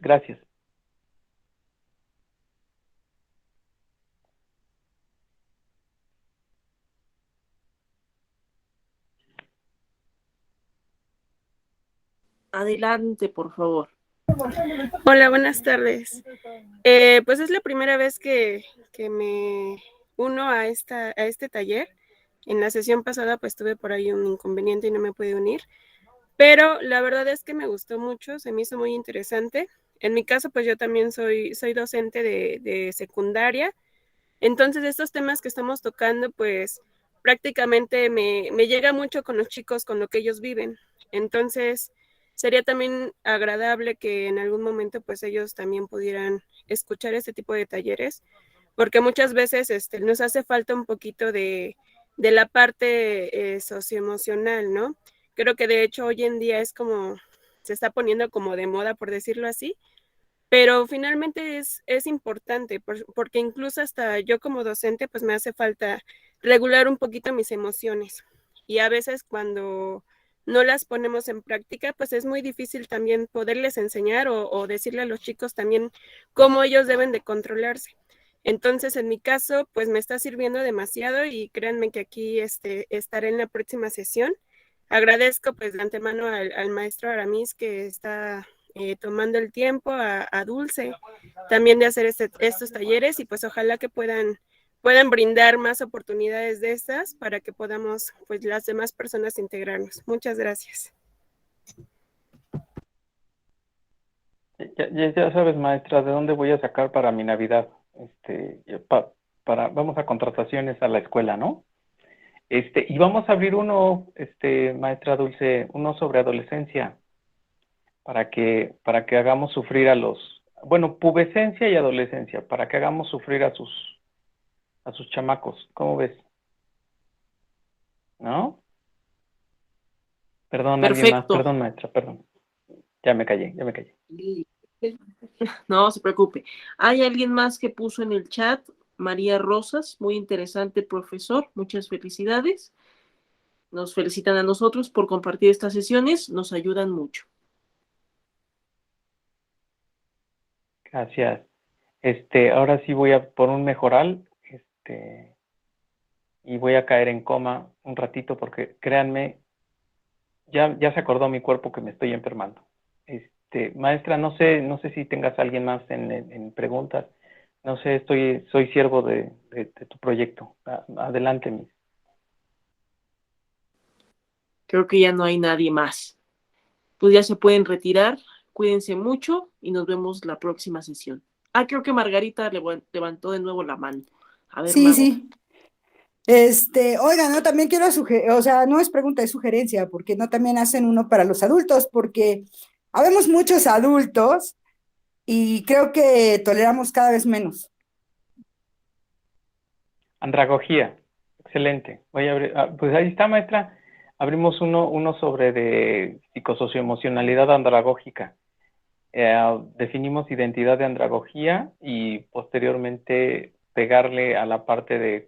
Adelante, por favor. Hola, buenas tardes. Pues es la primera vez que me uno a este taller. En la sesión pasada pues tuve por ahí un inconveniente y no me pude unir, pero la verdad es que me gustó mucho, se me hizo muy interesante. En mi caso pues yo también soy docente de secundaria, entonces estos temas que estamos tocando pues prácticamente me llega mucho con los chicos, con lo que ellos viven. Entonces sería también agradable que en algún momento pues ellos también pudieran escuchar este tipo de talleres, porque muchas veces nos hace falta un poquito de la parte socioemocional, ¿no? Creo que de hecho hoy en día es como, se está poniendo como de moda, por decirlo así, pero finalmente es importante, porque incluso hasta yo como docente, pues me hace falta regular un poquito mis emociones. Y a veces cuando no las ponemos en práctica, pues es muy difícil también poderles enseñar o decirle a los chicos también cómo ellos deben de controlarse. Entonces, en mi caso, pues me está sirviendo demasiado y créanme que aquí estaré en la próxima sesión. Agradezco pues de antemano al maestro Aramis que está tomando el tiempo, a Dulce también de hacer estos talleres y pues ojalá que puedan brindar más oportunidades de estas para que podamos pues las demás personas integrarnos. Muchas gracias. Ya sabes, maestra, de dónde voy a sacar para mi Navidad. Vamos a contrataciones a la escuela, ¿no? Y vamos a abrir uno, maestra Dulce, uno sobre adolescencia, para que hagamos sufrir a bueno, pubescencia y adolescencia, para que hagamos sufrir a sus chamacos. ¿Cómo ves? ¿No? Perdón, alguien más, Perfecto. perdón, maestra, perdón. Ya me callé. No se preocupe. ¿Hay alguien más que puso en el chat? María Rosas, muy interesante, profesor. Muchas felicidades. Nos felicitan a nosotros por compartir estas sesiones. Nos ayudan mucho. Gracias. Ahora sí voy a por un mejoral, y voy a caer en coma un ratito porque créanme, ya se acordó mi cuerpo que me estoy enfermando. Maestra, no sé si tengas a alguien más en preguntas. No sé, soy siervo de tu proyecto. Adelante, Miss. Creo que ya no hay nadie más. Pues ya se pueden retirar. Cuídense mucho y nos vemos la próxima sesión. Creo que Margarita levantó de nuevo la mano. A ver, Sí, Mago. sí. Oiga, no, también quiero sugerir, o sea, no es pregunta, es sugerencia, porque no también hacen uno para los adultos, porque habemos muchos adultos y creo que toleramos cada vez menos. Andragogía. Excelente. Voy a abrir, pues ahí está, maestra. Abrimos uno sobre de psicosocioemocionalidad andragógica. Definimos identidad de andragogía y posteriormente pegarle a la parte de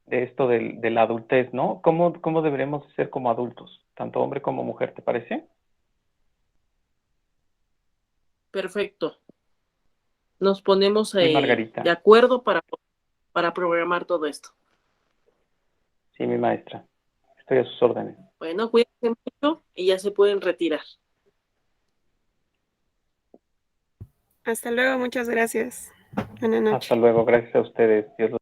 esto de la adultez, ¿no? ¿Cómo deberemos ser como adultos? Tanto hombre como mujer, ¿te parece? Perfecto. Nos ponemos Sí, de Margarita. acuerdo para programar todo esto. Sí, mi maestra. Estoy a sus órdenes. Bueno, cuídense mucho y ya se pueden retirar. Hasta luego, muchas gracias. Buenas noches. Hasta luego. Gracias a ustedes. Dios los